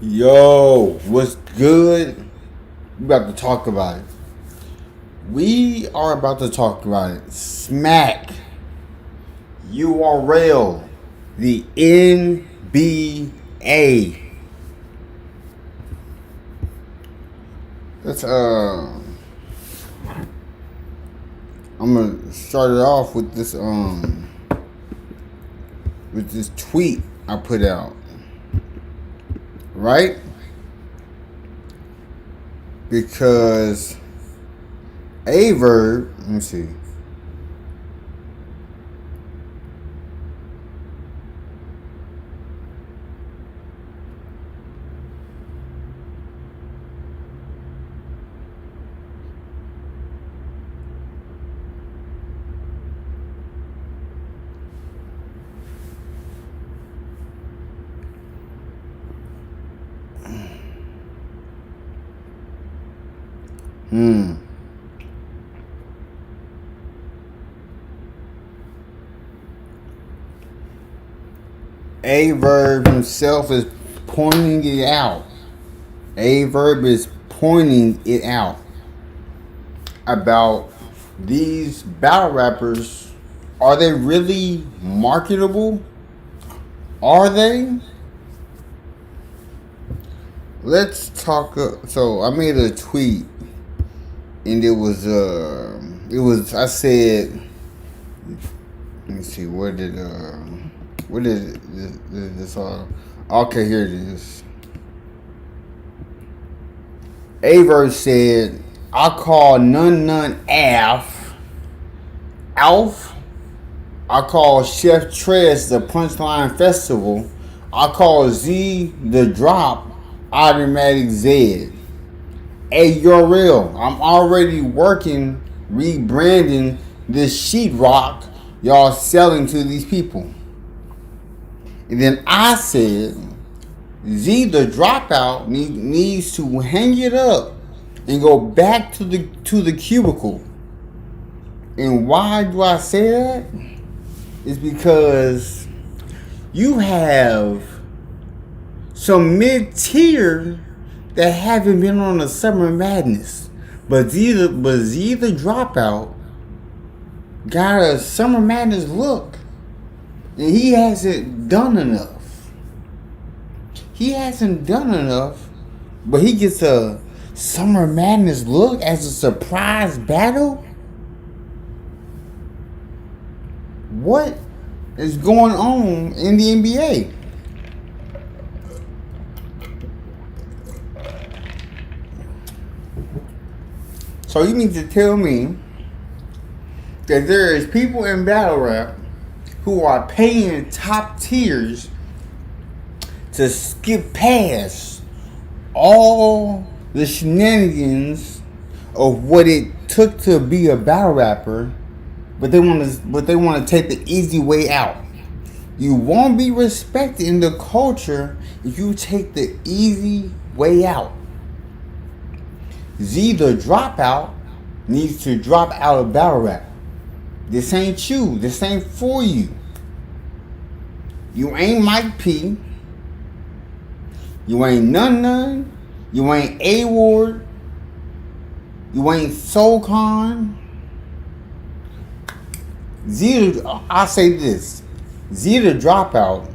Yo, what's good? We about to talk about it. We are about to talk about it. Smack URL, the NBA. Let's I'm gonna start it off with this tweet I put out. Right? Because a verb, let me see. A verb himself is pointing it out. A verb is pointing it out about these battle rappers. Are they really marketable? Are they? Let's talk. So I made a tweet, and I said, let me see, where did this all? Okay, here it is. Aver said, I call none Alf. I call Chef Trez the Punchline Festival. I call Z the Drop Automatic Z. Hey, you're real. I'm already working, rebranding this sheetrock y'all selling to these people. And then I said, Z the Dropout needs to hang it up and go back to the cubicle. And why do I say that? It's because you have some mid-tier that haven't been on a Summer Madness. But Z the Dropout got a Summer Madness look. And he hasn't done enough. But he gets a Summer Madness look as a surprise battle? What is going on in the NBA? So you need to tell me that there is people in battle rap who are paying top tiers to skip past all the shenanigans of what it took to be a battle rapper, but they want to take the easy way out. You won't be respected in the culture if you take the easy way out. Z the Dropout needs to drop out of battle rap. This ain't you. This ain't for you. You ain't Mike P. You ain't None. You ain't A-Ward. You ain't SoulCon. I'll say this. Z the Dropout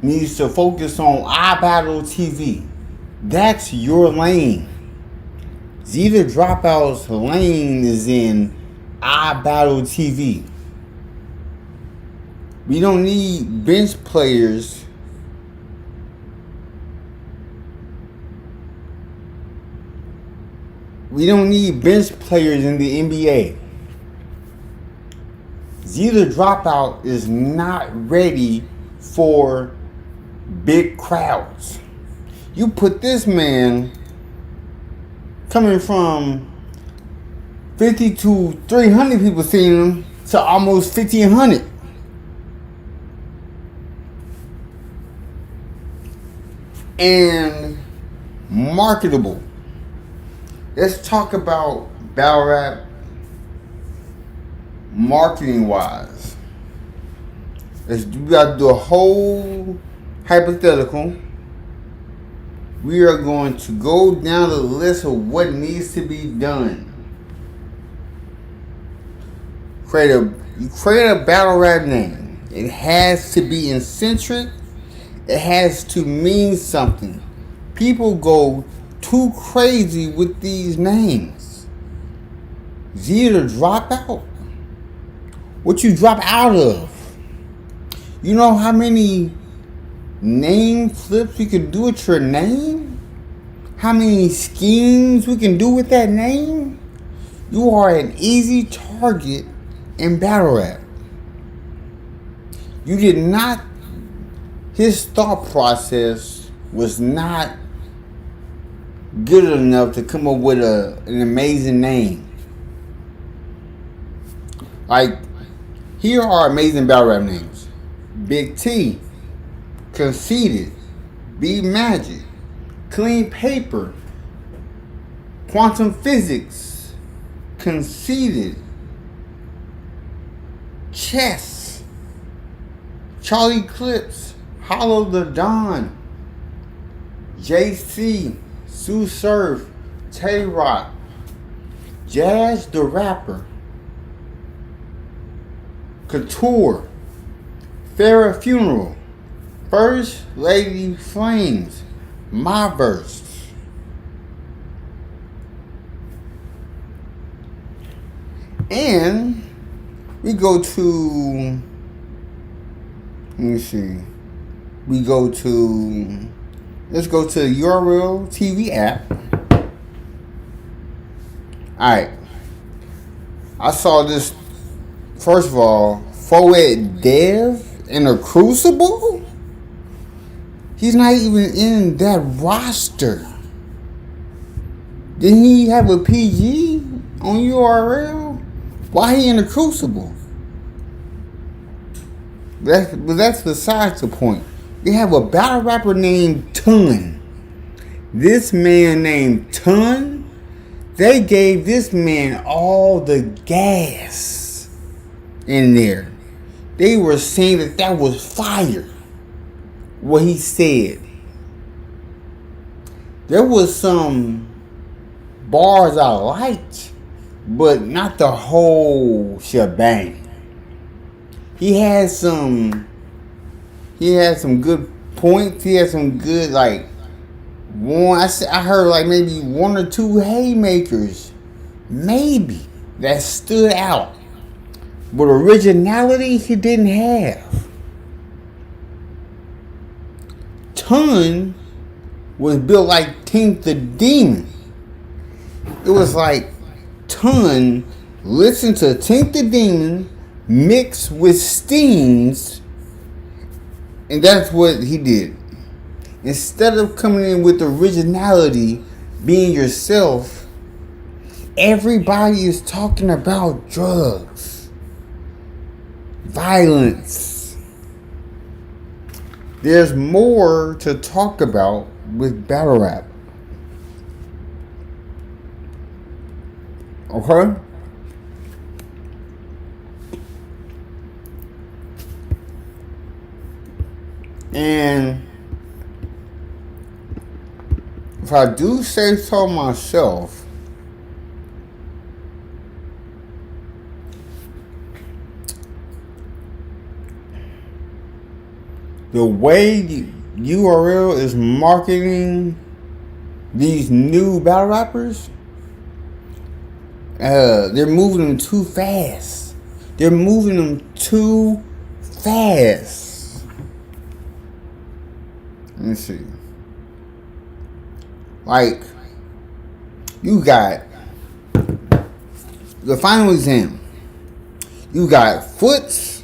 needs to focus on iBattle TV. That's your lane. Z the Dropout's lane is in iBattle TV. We don't need bench players. We don't need bench players in the NBA. Z the Dropout is not ready for big crowds. You put this man coming from 50 to 300 people seeing him to almost 1,500. And marketable. Let's talk about battle rap marketing wise. We got to do a whole hypothetical. we are going to go down the list of what needs to be done. You create a battle rap name. It has to be eccentric. It has to mean something. People go too crazy with these names. It's either drop out. What you drop out of. You know how many name flips we can do with your name? How many schemes we can do with that name? You are an easy target in battle rap. You did not, his thought process was not good enough to come up with an amazing name. Like, here are amazing battle rap names. Big T, Conceited, B Magic, Clean Paper, Quantum Physics, Conceited, Chess, Charlie Clips, Hollow the Dawn, JC, Sue Surf, Tay Rock, Jazz the Rapper, Couture, Farrah Funeral, First Lady Flames, My Verse. And we go to, let me see, let's go to the URL TV app. Alright. I saw this, first of all, M3AT Dev in a Crucible? He's not even in that roster. Didn't he have a PG on URL? Why he in the Crucible? But that's besides the point. We have a battle rapper named Ton. This man named Ton, they gave this man all the gas in there. They were saying that was fire. What he said. There was some bars I liked, but not the whole shebang. He had some good points. He had some good, like, I heard like maybe one or two haymakers, maybe, that stood out. But originality he didn't have. Ton was built like Tink the Demon. It was like Ton listened to Tink the Demon mixed with Steams, and that's what he did. Instead of coming in with originality, being yourself, everybody is talking about drugs, violence. There's more to talk about with battle rap. Okay? And if I do say so myself, the way the URL is marketing these new battle rappers, they're moving them too fast. They're moving them too fast. Let me see. Like, you got the final exam. You got Foots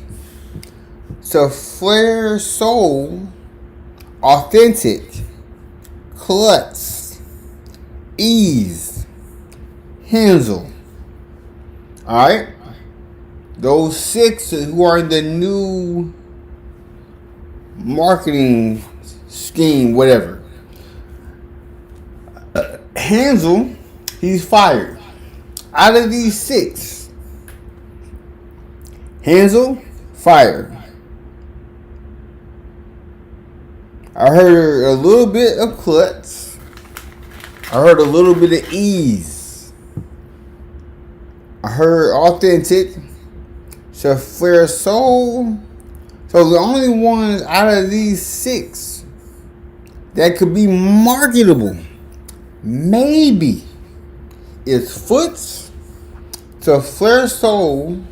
to Flare Soul, Authentic, Klutz, Ease, Hansel. Alright? Those 6 who are in the new marketing scheme, whatever. Hansel, he's fired. Out of these 6, Hansel, fired. I heard a little bit of Klutz. I heard a little bit of ease. I heard authentic. Flare soul. So the only ones out of these 6 that could be marketable, maybe, is Foots, Flare soul,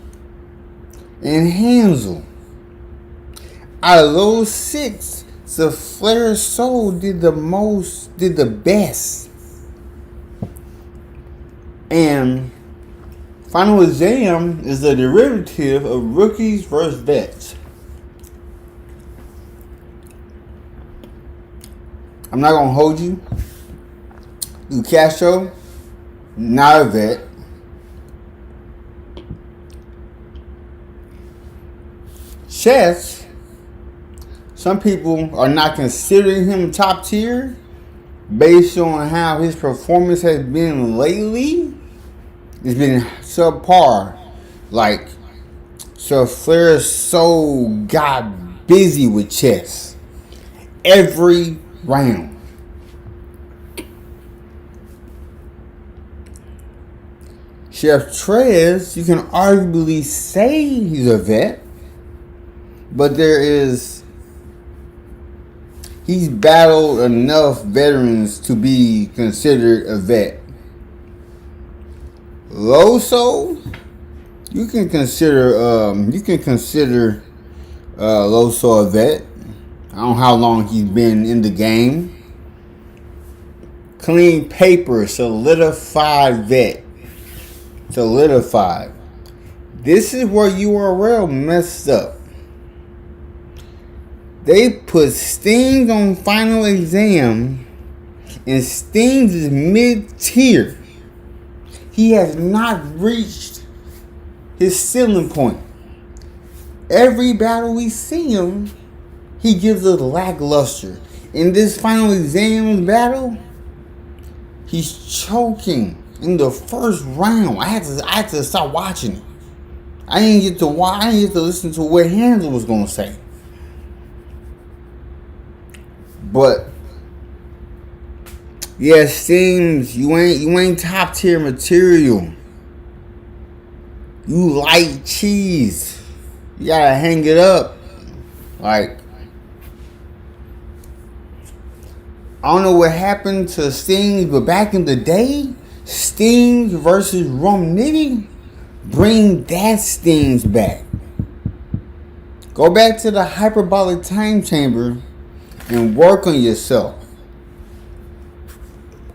and Hansel. Out of those 6, Flare soul did the best. And Final Exam is a derivative of rookies versus vets. I'm not gonna hold you. Castro, not a vet. Chess, some people are not considering him top tier based on how his performance has been lately. It's been subpar. Like, Flare so got busy with chess every round. Chef Trez, you can arguably say he's a vet, but he's battled enough veterans to be considered a vet. Loso, you can consider Loso a vet. I don't know how long he's been in the game. Clean paper, solidified vet. Solidified. This is where URL messed up. They put Stings on Final Exam, and Stings is mid-tier. He has not reached his ceiling point. Every battle we see him, he gives us lackluster. In this Final Exam battle, he's choking in the first round. I had to stop watching it. I didn't get to listen to what Hansel was gonna say. But yeah, Stings, you ain't top tier material. You light cheese. You gotta hang it up. Like, I don't know what happened to Stings, but back in the day, Stings versus Rum Nitty, bring that Stings back. Go back to the hyperbolic time chamber and work on yourself.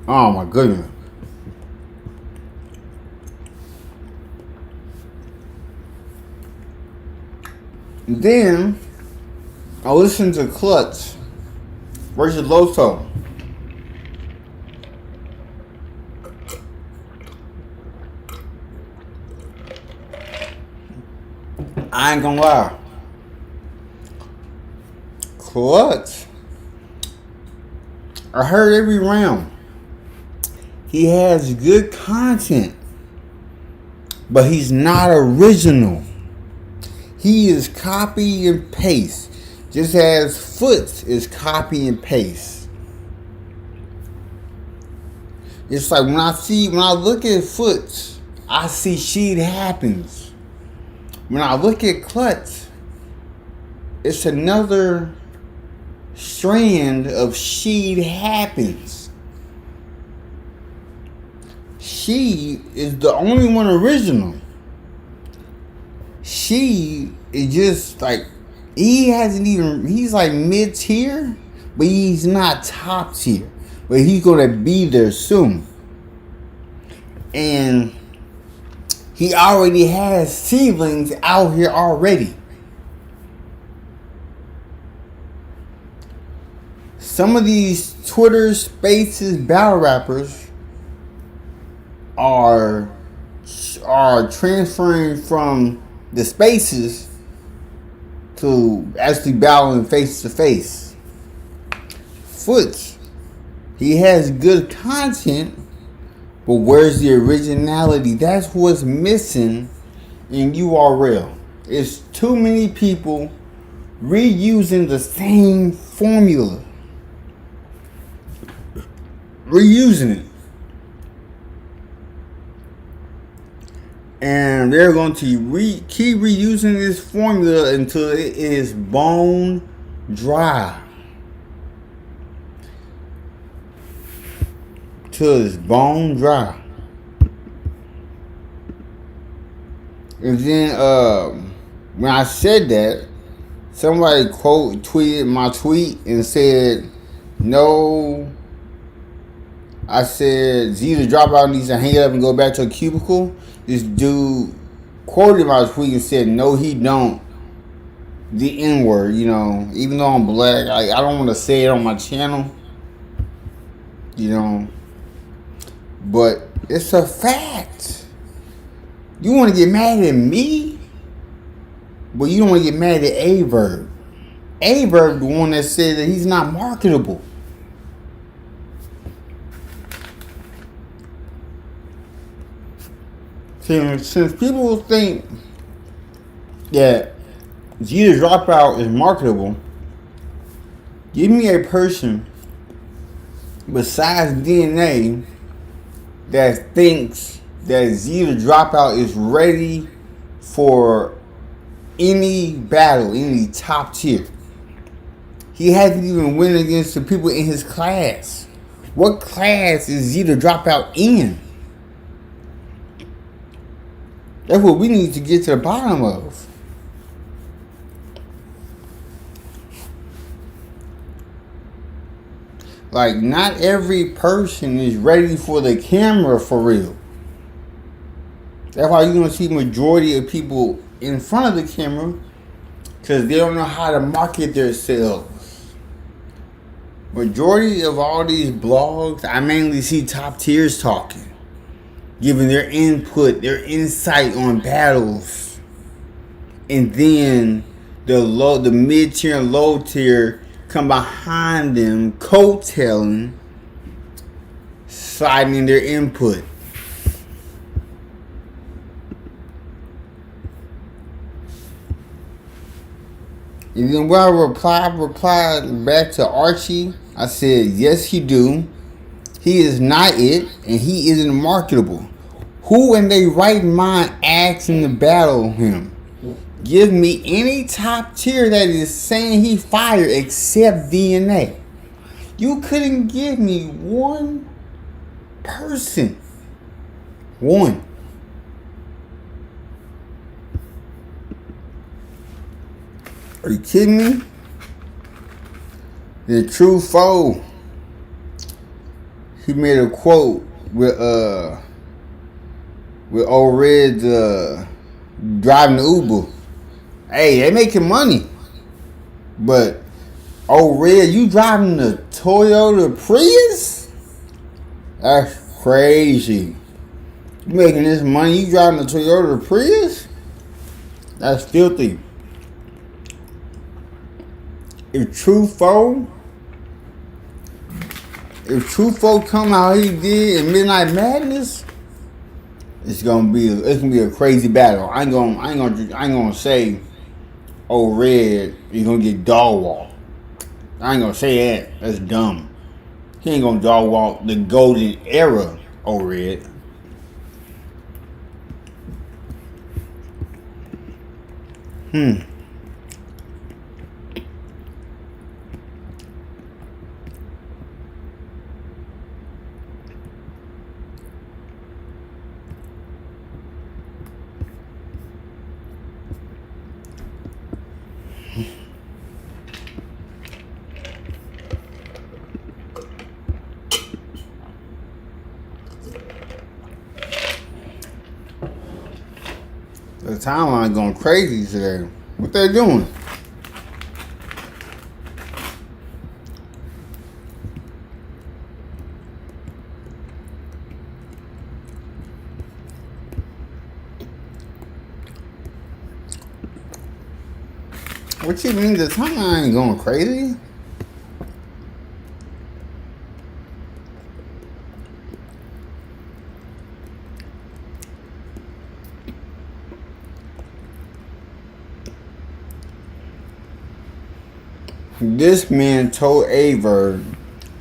Oh my goodness. Then I listened to Clutch versus Loso. I ain't gonna lie. Clutch, I heard every round. He has good content, but he's not original. He is copy and paste, just as Foots is copy and paste. It's like when I look at Foots, I see shit happens. When I look at Clutch, it's another strand of shit happens. She is the only one original. She is just like, he's like mid-tier, but he's not top tier. But he's gonna be there soon. And he already has ceilings out here already. Some of these Twitter Spaces battle rappers are transferring from the Spaces to actually battling face to face. Foots, he has good content, but where's the originality? That's what's missing in URL. It's too many people reusing the same formula. Reusing it. and they're going to keep reusing this formula until it is bone dry. Till it's bone dry. And then when I said that, somebody tweeted my tweet and said, no, I said Z the dropout needs to hang it up and go back to a cubicle. This dude quoted my tweet and said, no, he don't. The N-word, you know, even though I'm black, I don't want to say it on my channel, you know, but it's a fact. You want to get mad at me, but you don't want to get mad at A-Verb. A-Verb, the one that said that he's not marketable. Since people think that Z the Dropout is marketable, give me a person besides DNA that thinks that Z the Dropout is ready for any battle, any top tier. He hasn't even win against the people in his class. What class is Z the Dropout in? That's what we need to get to the bottom of. Like, not every person is ready for the camera for real. That's why you're going to see majority of people in front of the camera, because they don't know how to market themselves. Majority of all these blogs, I mainly see top tiers talking, giving their input, their insight on battles. And then the mid-tier and low tier come behind them, coattailing, sliding in their input. And then when I replied back to Archie, I said, yes, he do. He is not it, and he isn't marketable. Who in their right mind asking to battle him? Give me any top tier that is saying he fired except DNA. You couldn't give me one person. One. Are you kidding me? The true foe. He made a quote with old Red driving the Uber. Hey, they making money. But old Red, you driving the Toyota Prius? That's crazy. You making this money, you driving the Toyota Prius? That's filthy. If True Foe come out he did in Midnight Madness, it's gonna be a crazy battle. I ain't gonna say, oh Red, you're gonna get dog walk. I ain't gonna say that. That's dumb. He ain't gonna dog walk the golden era, oh Red. The timeline going crazy today. What they doing? What you mean the timeline ain't going crazy? This man told A-Verb,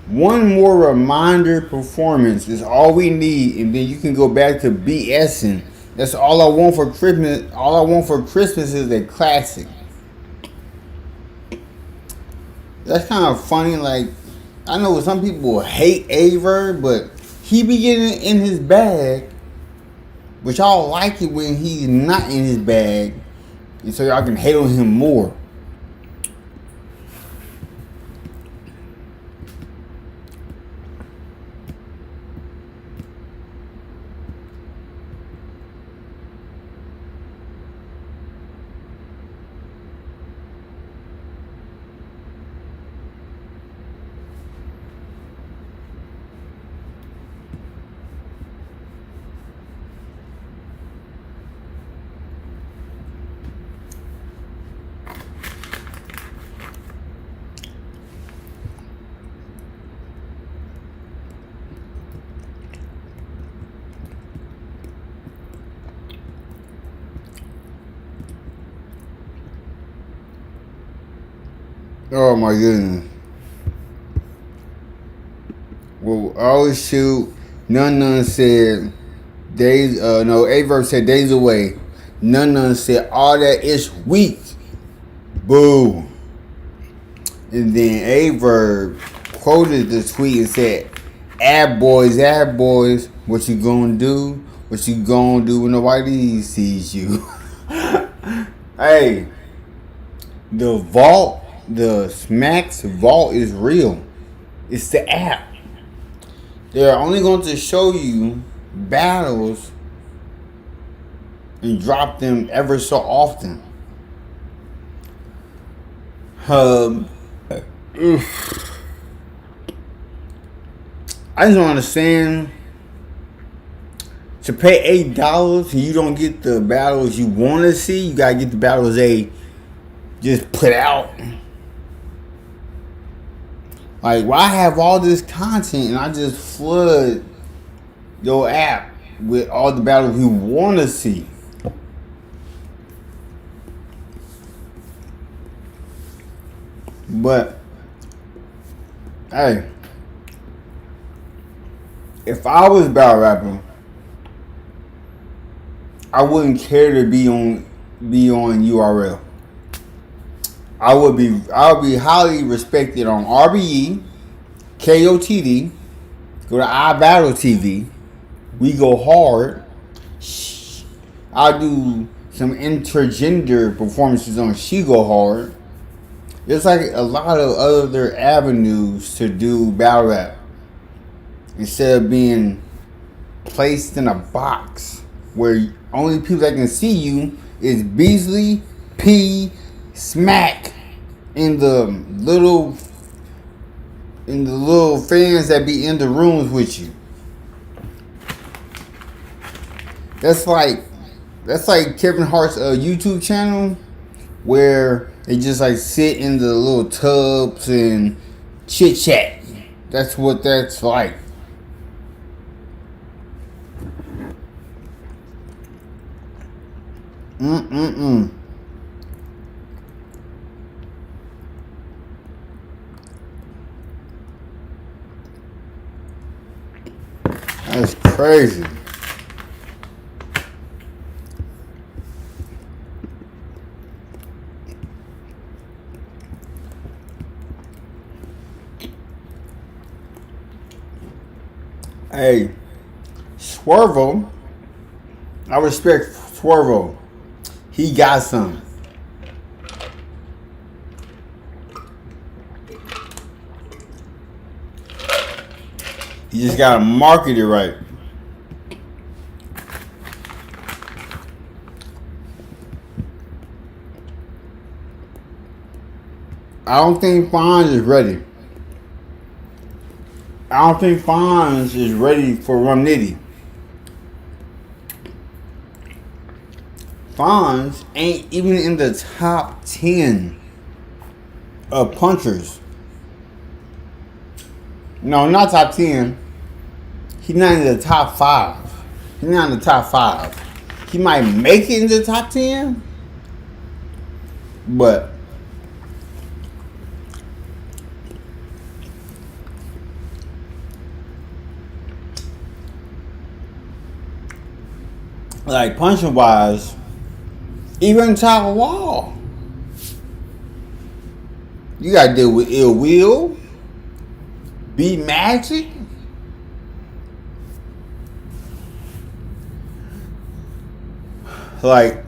one more reminder performance is all we need, and then you can go back to BSing That's all I want for Christmas. All I want for Christmas is a classic. That's kind of funny. Like, I know some people hate Aver, but he be getting in his bag. But y'all like it when he's not in his bag, and so y'all can hate on him more. Oh my goodness. Well, oh shoot. None said days no Averb said days away. None said all that is weak. Boo. And then Averb quoted the tweet and said, ad boys, what you gonna do? What you gonna do when nobody sees you? Hey, the vault, the Smacks vault is real. It's the app. They're only going to show you battles and drop them ever so often. I just don't understand. To pay $8 and you don't get the battles you want to see, you gotta get the battles they just put out. Like, why have all this content and I just flood your app with all the battles you want to see? But hey, if I was battle rapping, I wouldn't care to be on URL. I would be highly respected on RBE, KOTD, go to iBattle TV. We go hard. I'll do some intergender performances on She Go Hard. There's like a lot of other avenues to do battle rap instead of being placed in a box where only people that can see you is Beasley, P, Smack, and the little fans that be in the rooms with you. That's like Kevin Hart's YouTube channel where they just like sit in the little tubs and chit chat. That's what that's like. That's crazy. Hey, Swervo, I respect Swervo. He got some. You just gotta market it right. I don't think Fonz is ready. I don't think Fonz is ready for Rum Nitty. Fonz ain't even in the top 10 of punchers. No, not top 10. He's not in the top 5. He's not in the top 5. He might make it in the top 10, but like punching wise, even top of wall. You gotta deal with Ill Will, Be Magic. Like,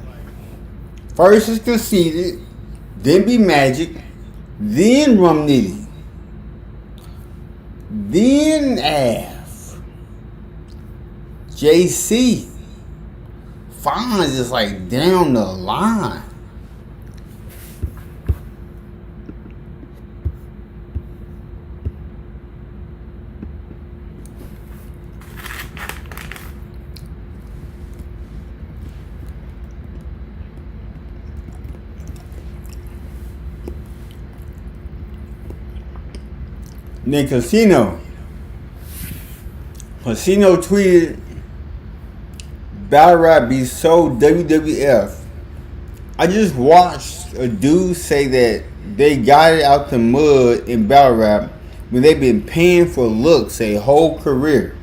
first is Conceited, then Be Magic, then Rum Nitty, then Av, JC. Fonz is like down the line. Then Casino tweeted, "Battle rap be so WWF. I just watched a dude say that they got it out the mud in battle rap when they've been paying for looks a whole career."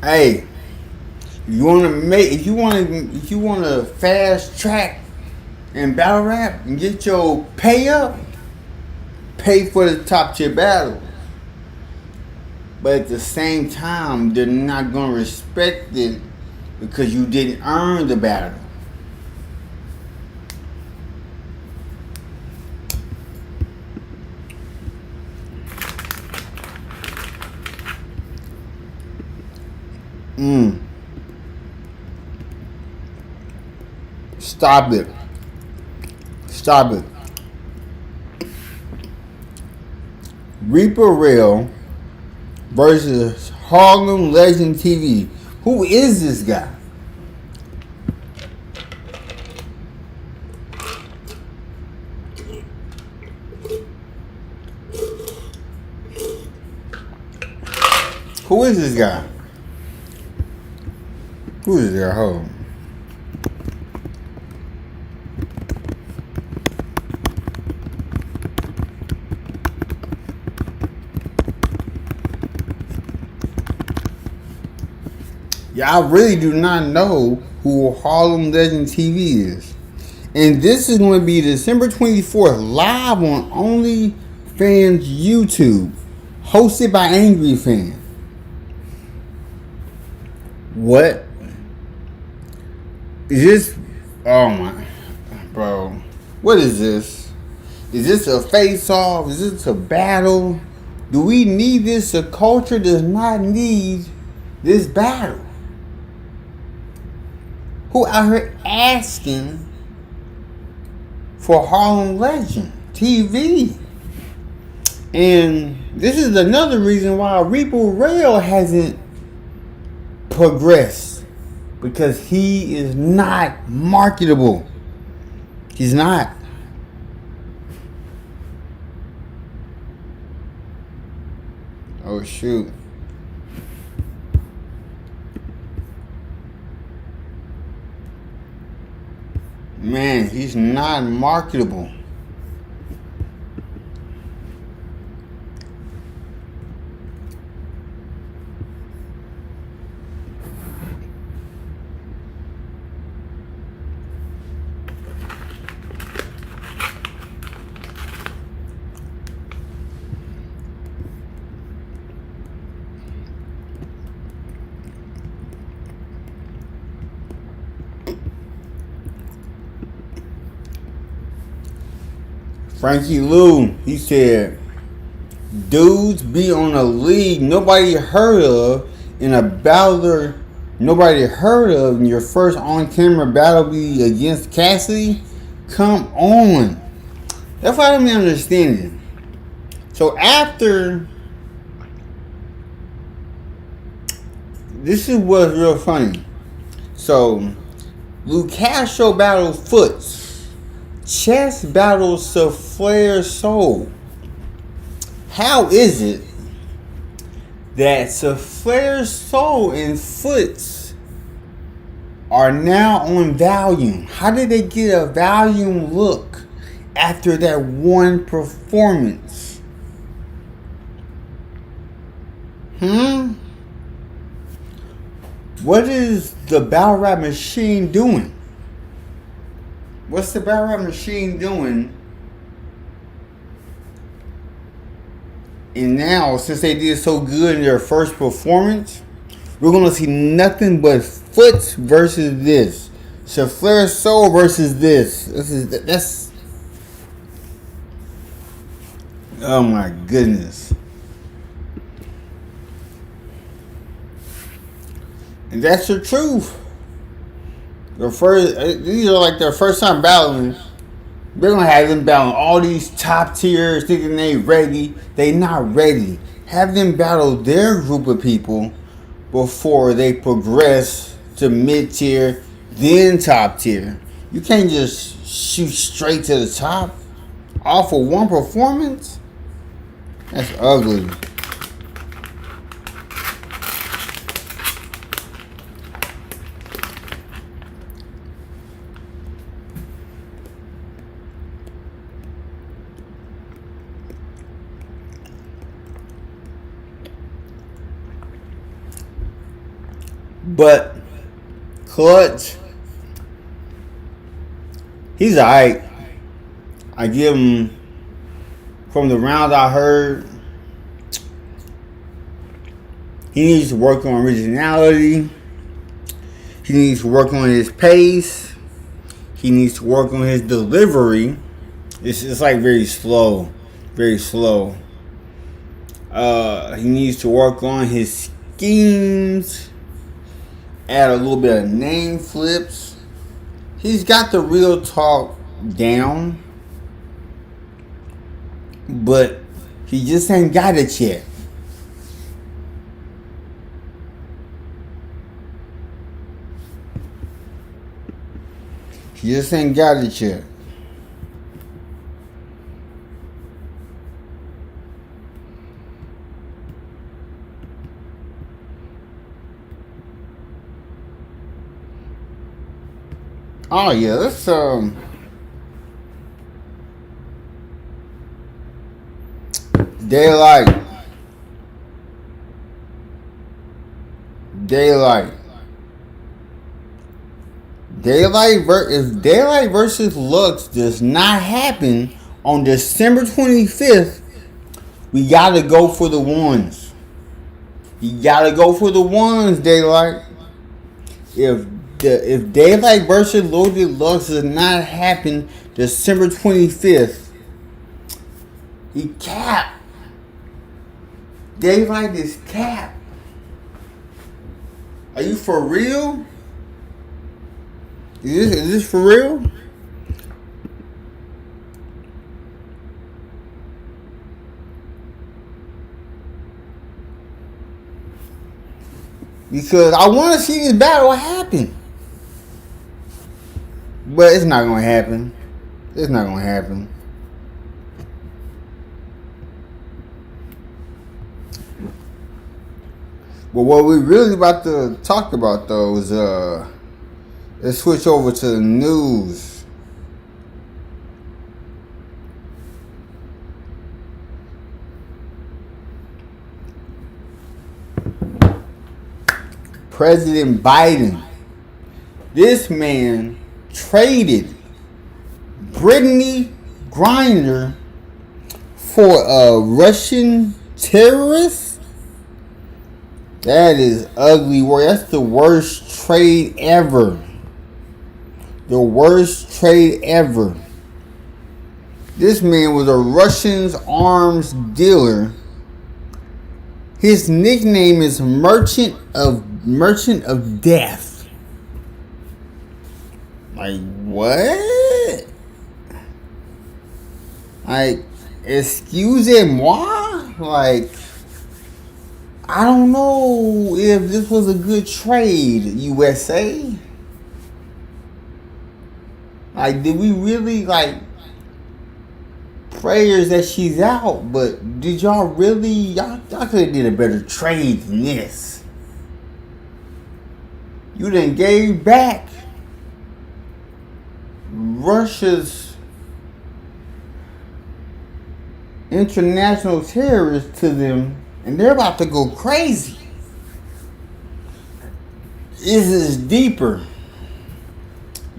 Hey, if you wanna fast track in battle rap and get your pay up, pay for the top tier battle. But at the same time, they're not gonna respect it because you didn't earn the battle. Stop it. Stop it. Reaper Rail versus Harlem Legend TV. Who is this guy? Who is this guy? Who is this guy? Hold on. Yeah, I really do not know who Harlem Legend TV is. And this is going to be December 24th, live on OnlyFans YouTube, hosted by Angry Fan. What? Is this? Oh my, bro. What is this? Is this a face-off? Is this a battle? Do we need this? The culture does not need this battle. Who out here asking for Harlem Legend TV? And this is another reason why Reaper Rail hasn't progressed, because he is not marketable. He's not. Oh shoot. Man, he's not marketable. Frankie Lou, he said, dudes be on a league nobody heard of in a battler nobody heard of, and your first on-camera battle be against Cassidy? Come on. That's what I'm understanding. So after, this is what's real funny. So Lou Castro battled Foots. Chess battles Flair Soul. How is it that Flair Soul and Foots are now on Volume? How did they get a Volume look after that one performance? What is the battle rap machine doing? What's the battle rap machine doing? And now, since they did so good in their first performance, we're gonna see nothing but Foots versus this, Shafler Soul versus this. That's oh my goodness. And that's the truth. These are like their first time battling. They're gonna have them battling all these top tiers, thinking they ready. They not ready. Have them battle their group of people before they progress to mid tier, then top tier. You can't just shoot straight to the top off of one performance. That's ugly. But Clutch, he's alright. I give him, from the round I heard, he needs to work on originality. He needs to work on his pace. He needs to work on his delivery. It's like very slow. Very slow. He needs to work on his schemes. Add a little bit of name flips. He's got the real talk down, but he just ain't got it yet. He just ain't got it yet. Oh yeah, let's Daylight. If Daylight versus Lux does not happen on December 25th, we gotta go for the ones. You gotta go for the ones, Daylight. If Daylight versus Loaded Lux does not happen December 25th, he capped. Daylight is capped. Are you for real? Is this for real? Because I want to see this battle happen. But it's not going to happen. It's not going to happen. But what we really about to talk about, though, is let's switch over to the news. President Biden, this man traded Brittany Griner for a Russian terrorist. That is ugly work. That's the worst trade ever. The worst trade ever. This man was a Russian arms dealer. His nickname is Merchant of Death. Like what? Like, excusez-moi? Like, I don't know if this was a good trade, USA. Like, did we really, like, prayers that she's out, but did y'all really, y'all could have did a better trade than this. You done gave back Russia's international terrorists to them, and they're about to go crazy. is deeper.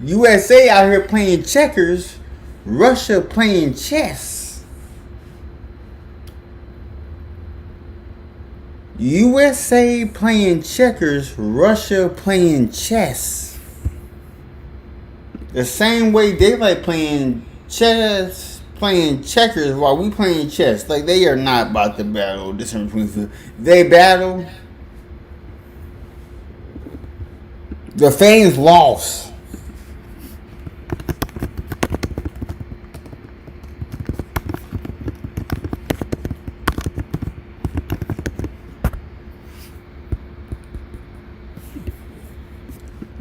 USA out here playing checkers, Russia playing chess. USA playing checkers, Russia playing chess. The same way they like playing chess, playing checkers while we playing chess. Like they are not about to battle this between. They battle. The fans lost.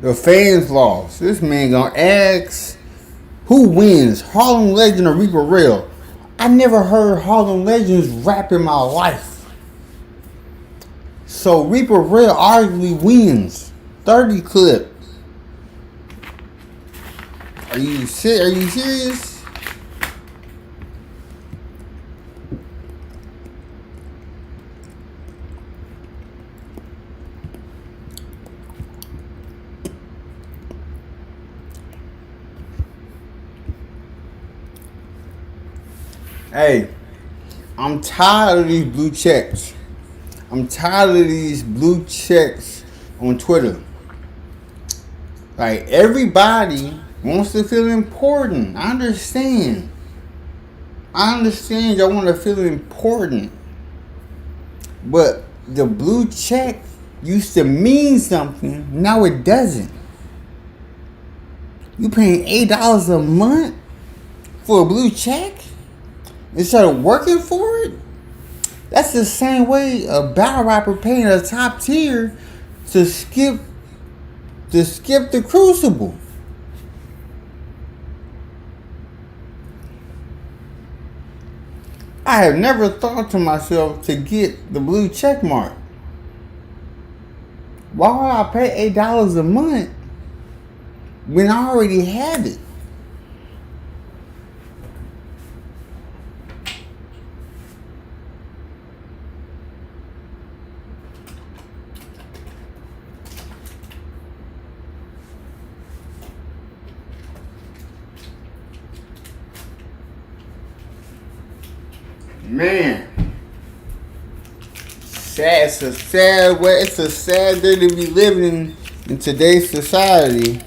The fans lost. This man gonna ask who wins, Harlem Legend or Reaper Real. I never heard Harlem Legends rap in my life. So Reaper Real arguably wins. 30 clip. Are you serious? Hey, I'm tired of these blue checks. I'm tired of these blue checks on Twitter. Like everybody wants to feel important. I understand. Y'all want to feel important. But the blue check used to mean something. Now it doesn't. You paying $8 a month for a blue check instead of working for it? That's the same way a battle rapper paying a top tier to skip the crucible. I have never thought to myself to get the blue check mark. Why would I pay $8 a month when I already have it? Man, it's a sad way. It's a sad day to be living in today's society.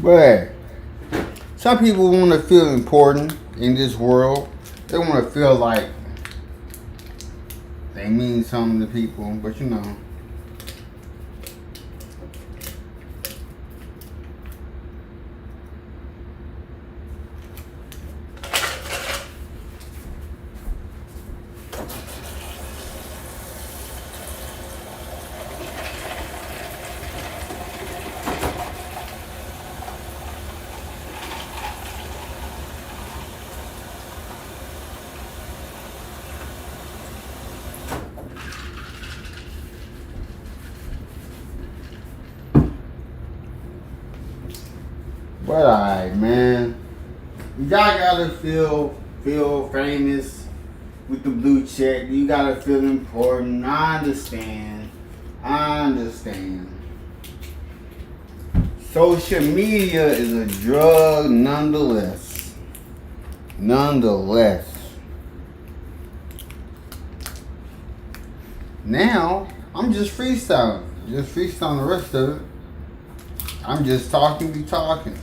But some people want to feel important in this world. They want to feel like they mean something to people, but you know. But alright, man. Y'all gotta feel famous with the blue check. You gotta feel important. I understand. Social media is a drug nonetheless. Now, I'm just freestyling. Just freestyling the rest of it. I'm just talking, be talking.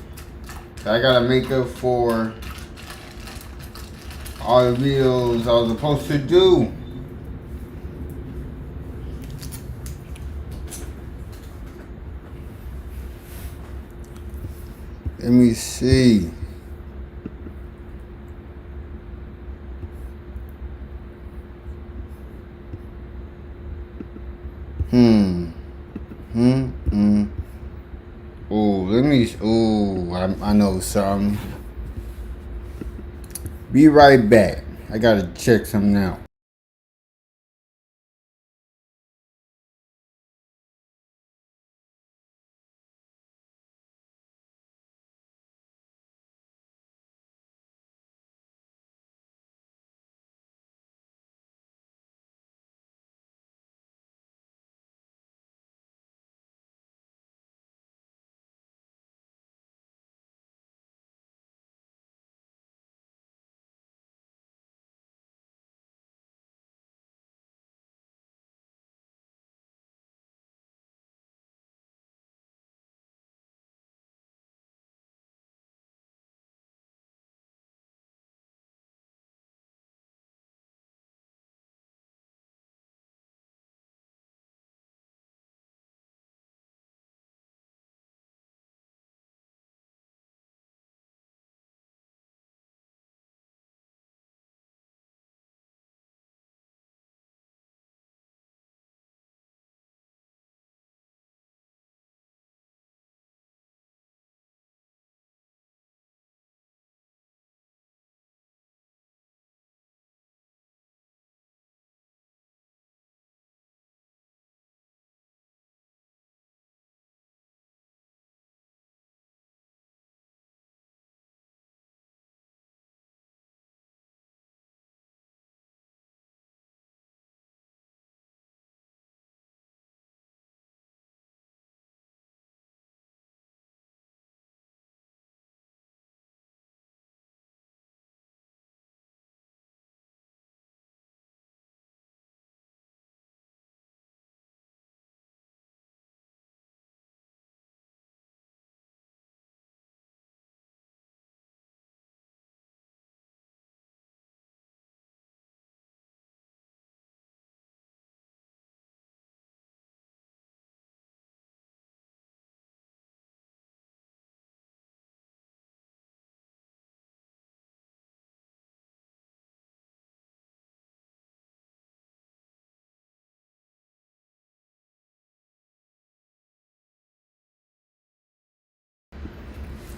I gotta make up for all the videos I was supposed to do. Let me see. I know something. Be right back. I gotta check something out.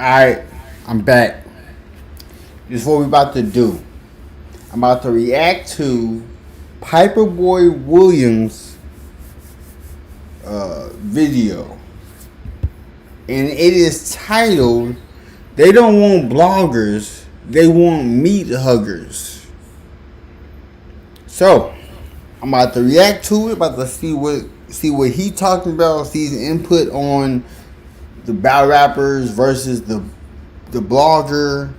Alright, I'm back. This is what we about to do. I'm about to react to Piper Boy Williams' video. And it is titled, They Don't Want Bloggers, They Want Meat Huggers. So, I'm about to react to it, about to see what he talking about, see his input on the battle rappers versus the blogger.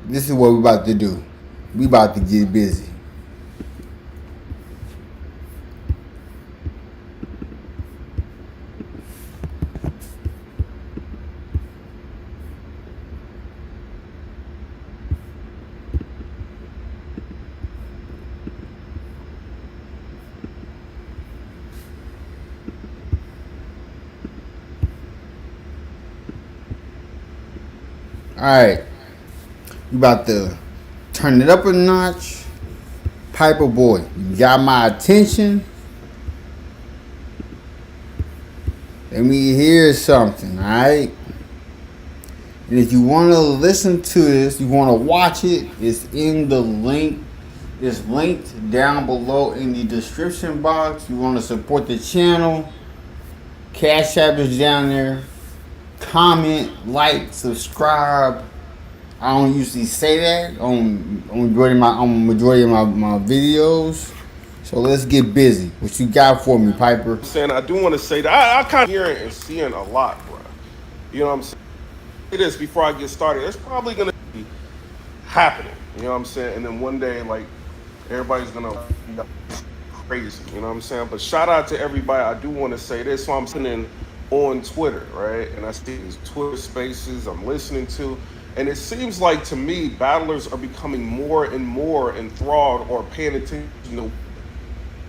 This is what we about to do. We about to get busy. Alright. We about to turn it up a notch. Piper Boy, you got my attention. Let me hear something, alright? And if you want to listen to this, you want to watch it, it's in the link. It's linked down below in the description box. You want to support the channel, Cash App is down there. Comment, like, subscribe. I don't usually say that on majority of my videos. So let's get busy. What you got for me, Piper? Saying I do want to say that I kind of hearing and seeing a lot, bro. You know what I'm saying? It is before I get started. It's probably gonna be happening. You know what I'm saying? And then one day, like everybody's gonna be crazy. You know what I'm saying? But shout out to everybody. I do want to say this. So I'm sitting on Twitter, right? And I see these Twitter spaces I'm listening to. And it seems like to me, battlers are becoming more and more enthralled or paying attention to.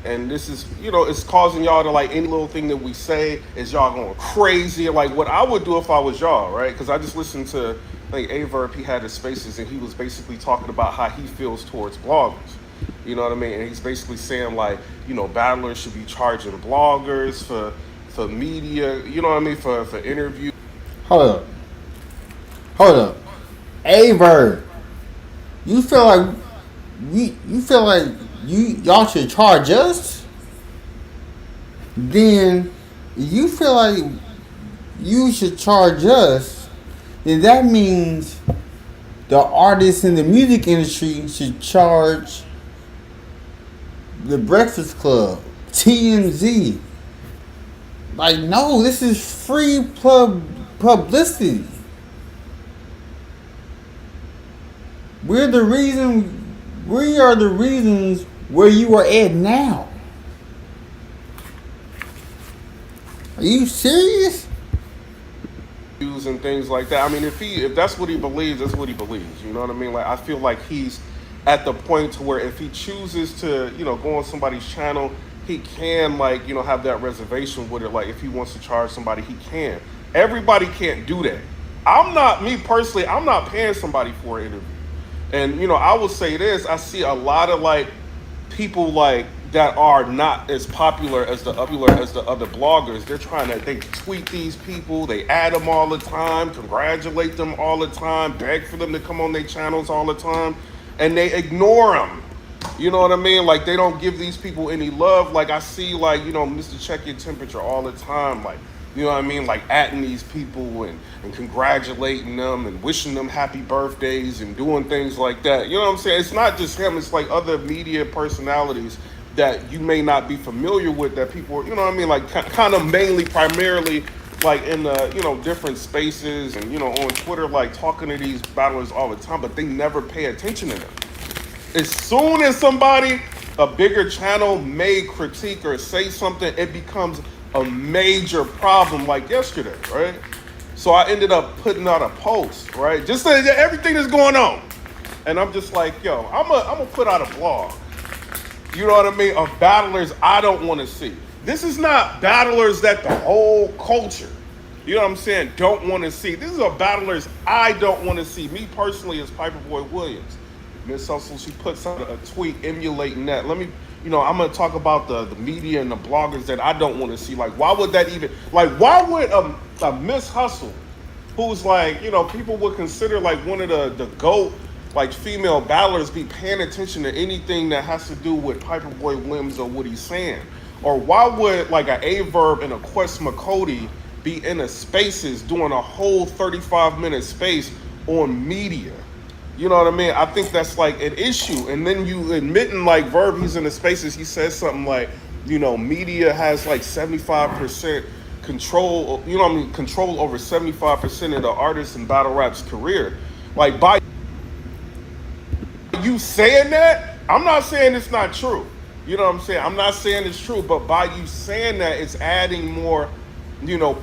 And this is, it's causing y'all to like any little thing that we say is y'all going crazy. Like what I would do if I was y'all, right? Because I just listened to like Averb, he had his spaces and he was basically talking about how he feels towards bloggers. You know what I mean? And he's basically saying like, battlers should be charging bloggers for media, you know what I mean, for interviews. Hold up. Averb, you feel like y'all should charge us? Then you feel like you should charge us, then that means the artists in the music industry should charge the Breakfast Club, TMZ. Like, no, this is free publicity. We are the reasons where you are at now. Are you serious? And things like that. I mean, if that's what he believes, that's what he believes. You know what I mean? Like I feel like he's at the point to where if he chooses to, go on somebody's channel, he can have that reservation with it. Like if he wants to charge somebody, he can. Everybody can't do that. Me personally, I'm not paying somebody for an interview. And I will say this, I see a lot of people that are not as popular as the other bloggers. They tweet these people, they add them all the time, congratulate them all the time, beg for them to come on their channels all the time, and they ignore them. You know what I mean? Like they don't give these people any love. Like I see Mr. Check Your Temperature all the time, you know what I mean? Like atting these people and congratulating them and wishing them happy birthdays and doing things like that. You know what I'm saying? It's not just him, it's like other media personalities that you may not be familiar with that people, you know what I mean? Like kind of primarily in different spaces and, on Twitter, talking to these battlers all the time, but they never pay attention to them. As soon as somebody, a bigger channel may critique or say something, it becomes a major problem like yesterday, right? So I ended up putting out a post, right? Just saying everything that's going on. And I'm just like, yo, I'm gonna put out a blog. You know what I mean? Of battlers I don't want to see. This is not battlers that the whole culture, you know what I'm saying, don't want to see. This is a battlers I don't want to see. Me personally as Piper Boy Williams. Miss Hustle, she puts out a tweet emulating that. Let me I'm gonna talk about the media and the bloggers that I don't want to see. Like, why would that even? Like, why would a Miss Hustle, who's like, people would consider like one of the GOAT like female battlers, be paying attention to anything that has to do with Piperboy Williams or what he's saying? Or why would like a Verb and a Quest McCody be in a spaces doing a whole 35-minute space on media? You know what I mean? I think that's like an issue. And then you admitting like Verb, he's in the spaces, he says something like, media has like 75% control, control over 75% of the artist in battle rap's career. Like, by you saying that, I'm not saying it's not true. You know what I'm saying? I'm not saying it's true, but by you saying that, it's adding more,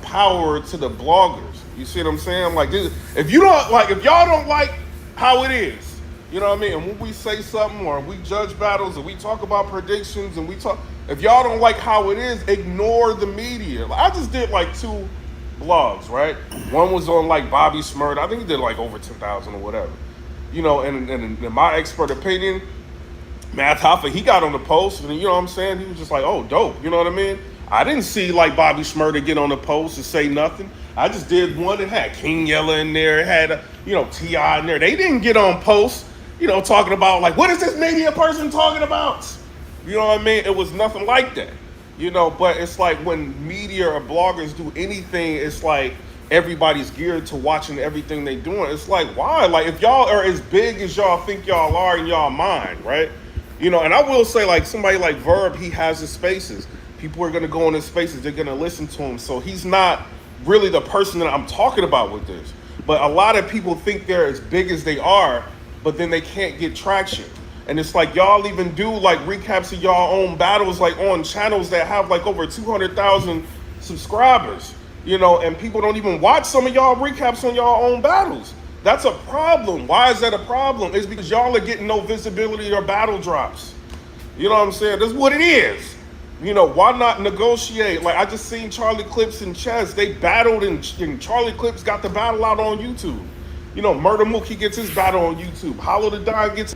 power to the bloggers. You see what I'm saying? Like, if y'all don't like how it is, you know what I mean? And when we say something, or we judge battles, or we talk about predictions, and if y'all don't like how it is, ignore the media. Like, I just did like 2 blogs, right? One was on like Bobby Smurd. I think he did like over 10,000 or whatever. And in my expert opinion, Math Hoffa, he got on the post, and you know what I'm saying? He was just like, oh, dope. You know what I mean? I didn't see like Bobby Smurda get on the post and say nothing. I just did one that had King Yella in there, it had, T.I. in there. They didn't get on post, talking about like, what is this media person talking about? You know what I mean? It was nothing like that. But it's like when media or bloggers do anything, it's like everybody's geared to watching everything they doing. It's like, why? Like, if y'all are as big as y'all think y'all are in y'all mind, right? And I will say, like, somebody like Verb, he has his spaces. People are going to go in his spaces. They're going to listen to him. So he's not really the person that I'm talking about with this. But a lot of people think they're as big as they are, but then they can't get traction. And it's like, y'all even do like recaps of y'all own battles, like on channels that have like over 200,000 subscribers, and people don't even watch some of y'all recaps on y'all own battles. That's a problem. Why is that a problem? It's because y'all are getting no visibility or battle drops. You know what I'm saying? That's what it is. Why not negotiate? Like, I just seen Charlie Clips and Chess. They battled, and Charlie Clips got the battle out on YouTube. Murder Mook, he gets his battle on YouTube. Hollow the Don gets...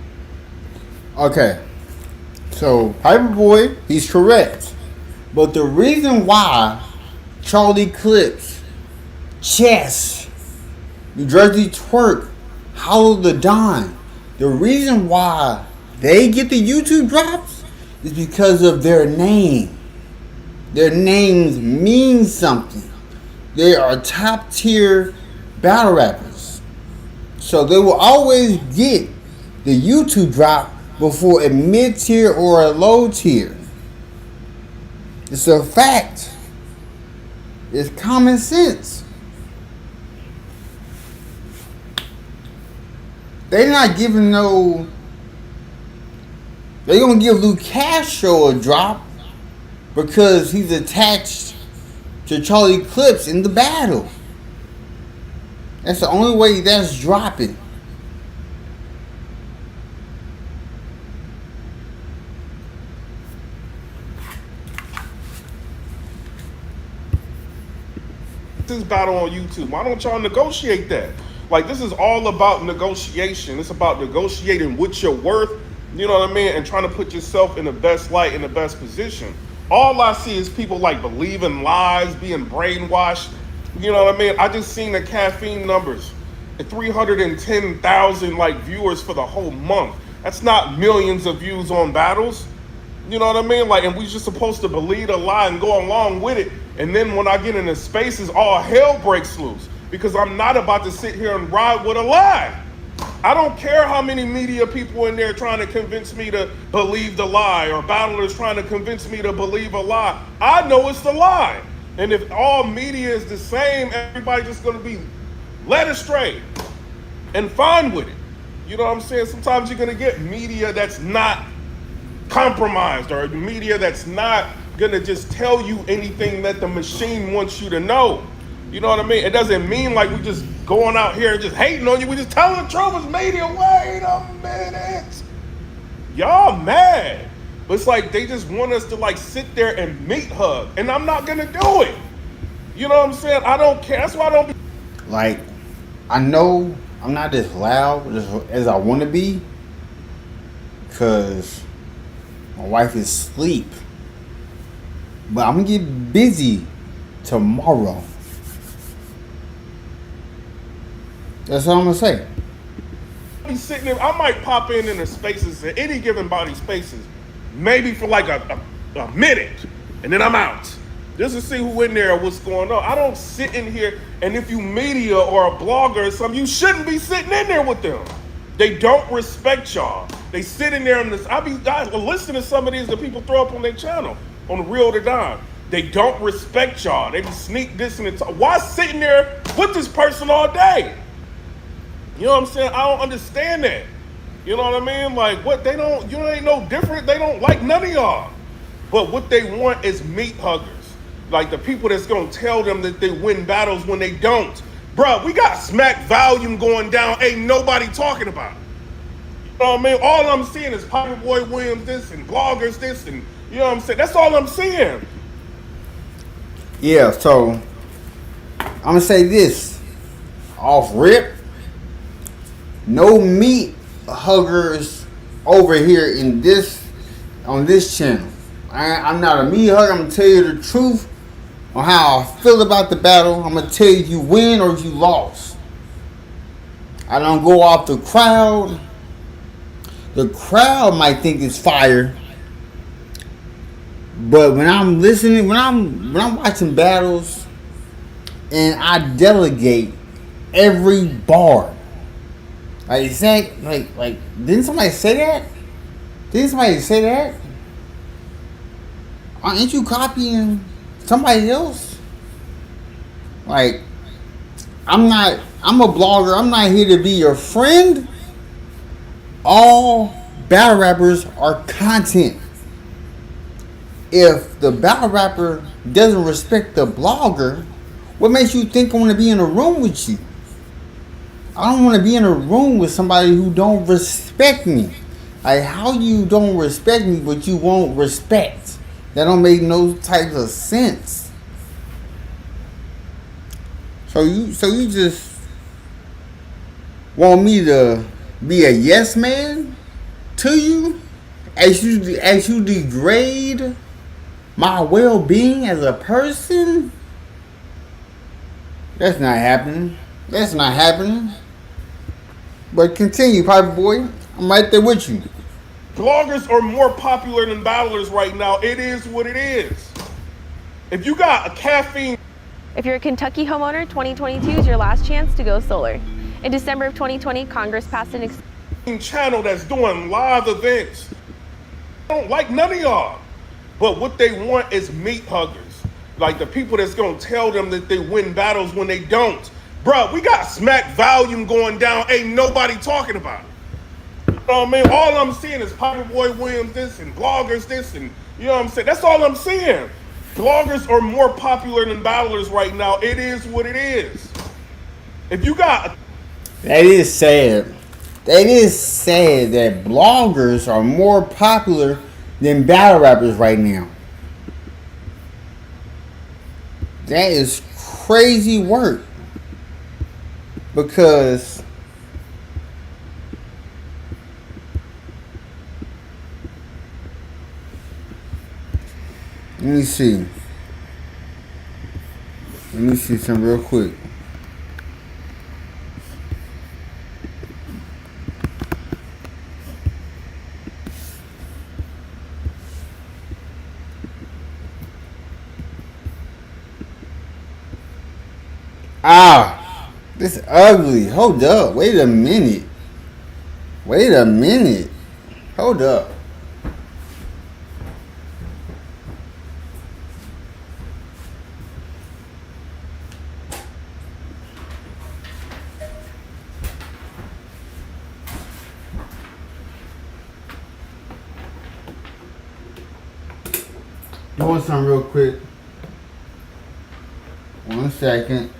Okay. So, Hyperboy, he's correct. But the reason why Charlie Clips, Chess, New Jersey Twerk, Hollow the Don, the reason why they get the YouTube drops is because of their name. Their names mean something. They are top tier battle rappers. So they will always get the YouTube drop before a mid tier or a low tier. It's a fact. It's common sense. They're not giving no... They're going to give Luke Castro a drop because he's attached to Charlie Clips in the battle. That's the only way that's dropping. This battle on YouTube. Why don't y'all negotiate that? Like, this is all about negotiation. It's about negotiating what you're worth, you know what I mean, and trying to put yourself in the best light, in the best position. All I see is people like believing lies, being brainwashed. You know what I mean? I just seen the caffeine numbers. 310,000 like viewers for the whole month. That's not millions of views on battles. You know what I mean? Like, and we just supposed to believe a lie and go along with it. And then when I get into spaces, all hell breaks loose because I'm not about to sit here and ride with a lie. I don't care how many media people in there trying to convince me to believe the lie, or battlers trying to convince me to believe a lie. I know it's the lie. And if all media is the same, everybody's just going to be led astray and fine with it. You know what I'm saying? Sometimes you're going to get media that's not compromised, or media that's not going to just tell you anything that the machine wants you to know. You know what I mean? It doesn't mean like we just going out here and just hating on you. We just telling the truth as media. Wait a minute. Y'all mad. But it's like they just want us to like sit there and meat hug. And I'm not going to do it. You know what I'm saying? I don't care. That's why I don't be. Like, I know I'm not as loud as I want to be. Because My wife is asleep. But I'm gonna get busy tomorrow. That's all I'm gonna say. Be sitting there, I might pop in the spaces, in any given body spaces, maybe for like a minute, and then I'm out. Just to see who in there or what's going on. I don't sit in here, and if you media or a blogger or something, you shouldn't be sitting in there with them. They don't respect y'all. They sit in there and I listen to some of these that people throw up on their channel, on the Real to Dime. They don't respect y'all. They just sneak this and talk. Why sitting there with this person all day? You know what I'm saying? I don't understand that. You know what I mean? Like, what they don't, you ain't no different. They don't like none of y'all. But what they want is meat huggers. Like the people that's gonna tell them that they win battles when they don't. Bruh, we got smack volume going down, ain't nobody talking about it. You know what I mean? All I'm seeing is Poppy Boy Williams this and bloggers this and, you know what I'm saying? That's all I'm seeing. Yeah, so I'm gonna say this off rip. No meat huggers over here on this channel. I'm not a meat hugger. I'm gonna tell you the truth on how I feel about the battle. I'm gonna tell you win or you lost. I don't go off the crowd. The crowd might think it's fire, but when I'm listening, when I'm watching battles, and I delegate every bar. Like, didn't somebody say that? Didn't somebody say that? Ain't you copying somebody else? Like, I'm a blogger. I'm not here to be your friend. All battle rappers are content. If the battle rapper doesn't respect the blogger, what makes you think I want to be in a room with you? I don't want to be in a room with somebody who don't respect me. Like, how you don't respect me but you won't respect? That don't make no type of sense. So you just want me to be a yes man to you as you degrade my well-being as a person? That's not happening. That's not happening. But continue, Piper Boy. I'm right there with you. Bloggers are more popular than battlers right now. It is what it is. If you got a caffeine... If you're a Kentucky homeowner, 2022 is your last chance to go solar. In December of 2020, Congress passed an channel that's doing live events. I don't like none of y'all. But what they want is meat huggers. Like the people that's gonna tell them that they win battles when they don't. Bruh, we got smack volume going down, ain't nobody talking about it. You know what I mean? All I'm seeing is Poppy Boy Williams this and bloggers this and, you know what I'm saying? That's all I'm seeing. Bloggers are more popular than battlers right now. It is what it is. If you got... That is sad. That is sad that bloggers are more popular than battle rappers right now. That is crazy work. Because let me see something real quick. This is ugly. Hold up. Wait a minute. Hold up. Doing something real quick. 1 second.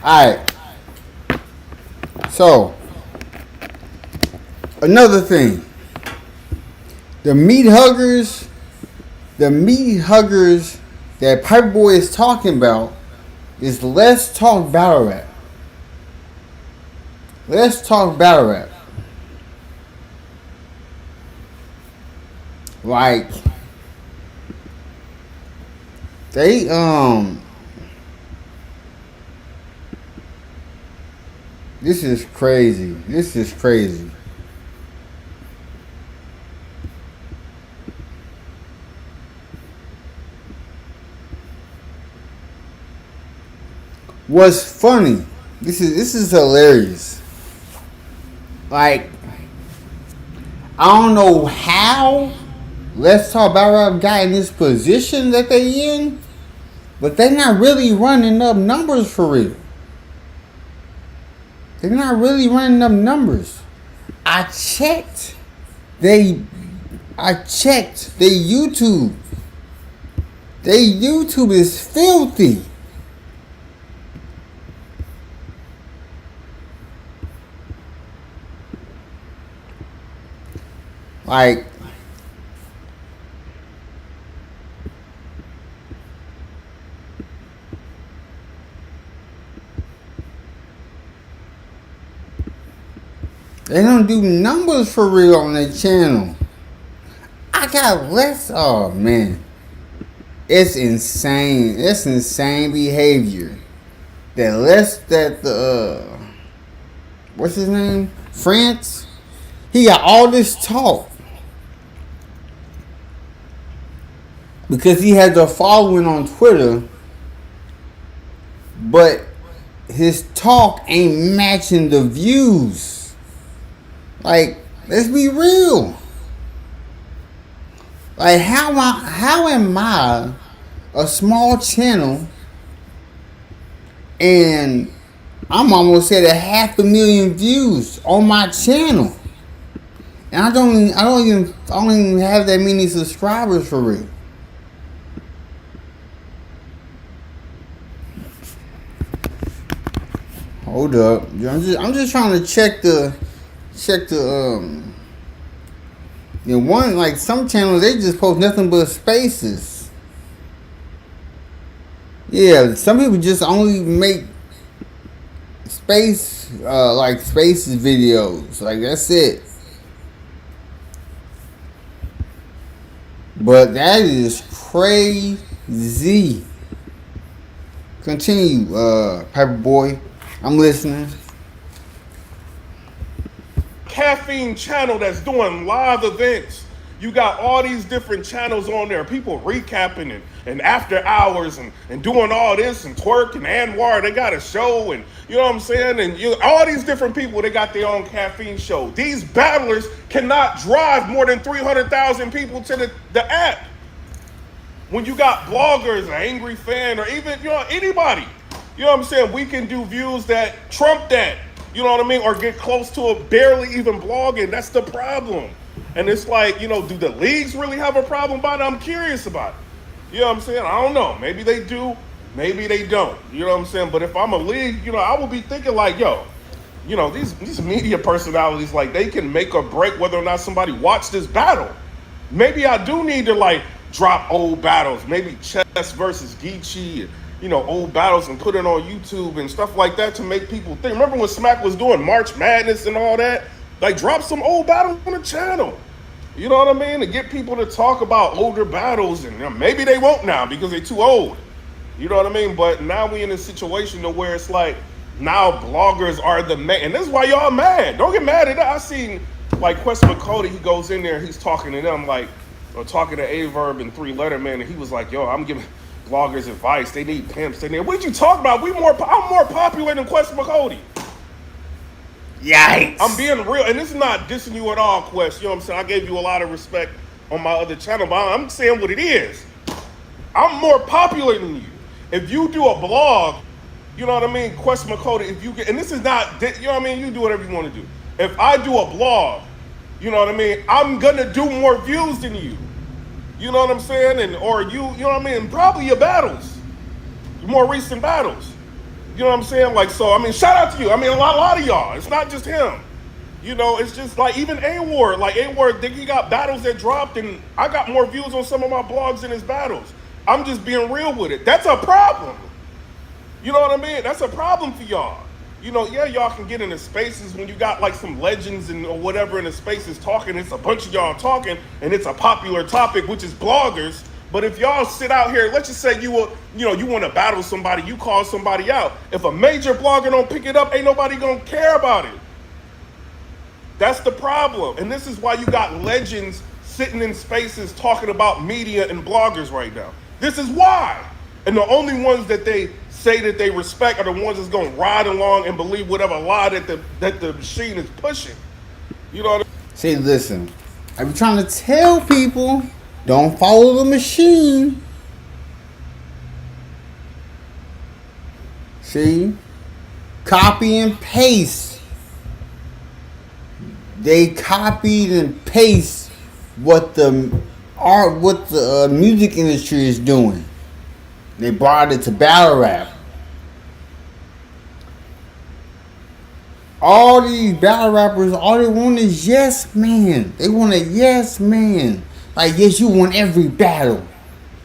Alright. So, another thing. The meat huggers, the meat huggers that Piperboy is talking about is Let's Talk Battle Rap. Let's Talk Battle Rap. Like, they, this is crazy. This is crazy. What's funny? This is hilarious. Like, I don't know how Let's Talk About Rap got in this position that they in, but they're not really running up numbers for real. They're not really running up numbers. I checked. I checked. Their YouTube. Their YouTube is filthy. Like, they don't do numbers for real on their channel. I got less. Oh man, it's insane. It's insane behavior. What's his name? France. He got all this talk because he has a following on Twitter, but his talk ain't matching the views. Like, let's be real. Like, how am I a small channel and I'm almost at 500,000 views on my channel, and I don't even have that many subscribers for real. Hold up, I'm just trying to check the one, like, some channels, they just post nothing but spaces. Yeah, some people just only make spaces videos, like, that's it. But that is crazy. Continue, Paperboy. I'm listening. Caffeine channel that's doing live events. You got all these different channels on there. People recapping and after hours and doing all this and twerk and Anwar. They got a show, and you know what I'm saying? And all these different people, they got their own caffeine show. These battlers cannot drive more than 300,000 people to the app. When you got bloggers, an angry fan, or even anybody, you know what I'm saying? We can do views that trump that. You know what I mean? Or get close to it, barely even blogging. That's the problem. And it's like, do the leagues really have a problem about it? I'm curious about it. You know what I'm saying? I don't know. Maybe they do. Maybe they don't. You know what I'm saying? But if I'm a league, I would be thinking like, these media personalities, like, they can make or break whether or not somebody watched this battle. Maybe I do need to, like, drop old battles. Maybe Chess versus Geechee and, old battles, and put it on YouTube and stuff like that to make people think. Remember when Smack was doing March Madness and all that? Like, drop some old battles on the channel. You know what I mean? To get people to talk about older battles, and maybe they won't now because they're too old. You know what I mean? But now we in a situation to where it's like, now bloggers are the man. And this is why y'all mad. Don't get mad at that. I seen, like, Quest McCody, he goes in there, he's talking to them, like, or talking to Averb and 3 Letterman, and he was like, yo, I'm giving bloggers advice. They need pimps in there. What you talking about? I'm more popular than Quest McCody. Yikes. I'm being real, and this is not dissing you at all, Quest. You know what I'm saying? I gave you a lot of respect on my other channel, but I'm saying what it is. I'm more popular than you. If you do a blog, you know what I mean, Quest McCody, if you get, and this is not, you know what I mean, you do whatever you want to do. If I do a blog, you know what I mean, I'm gonna do more views than you. You know what I'm saying? And or you know what I mean? Probably your battles, your more recent battles. You know what I'm saying? Like, so, I mean, shout out to you. I mean, a lot of y'all. It's not just him. You know, it's just like even A-Ward. Like A-Ward, he got battles that dropped, and I got more views on some of my blogs than his battles. I'm just being real with it. That's a problem. You know what I mean? That's a problem for y'all. You know, yeah, y'all can get into spaces when you got like some legends and or whatever in the spaces talking. It's a bunch of y'all talking, and it's a popular topic, which is bloggers. But if y'all sit out here, let's just say you want to battle somebody, you call somebody out. If a major blogger don't pick it up, ain't nobody gonna care about it. That's the problem. And this is why you got legends sitting in spaces talking about media and bloggers right now. This is why. And the only ones that they say that they respect are the ones that's going to ride along and believe whatever lie that the machine is pushing. You know what I mean? Say, listen, I be trying to tell people, don't follow the machine. See? Copy and paste. They copied and paste what the music industry is doing. They brought it to battle rap. All these battle rappers, all they want is yes man. They want a yes man. Like, yes, you won every battle.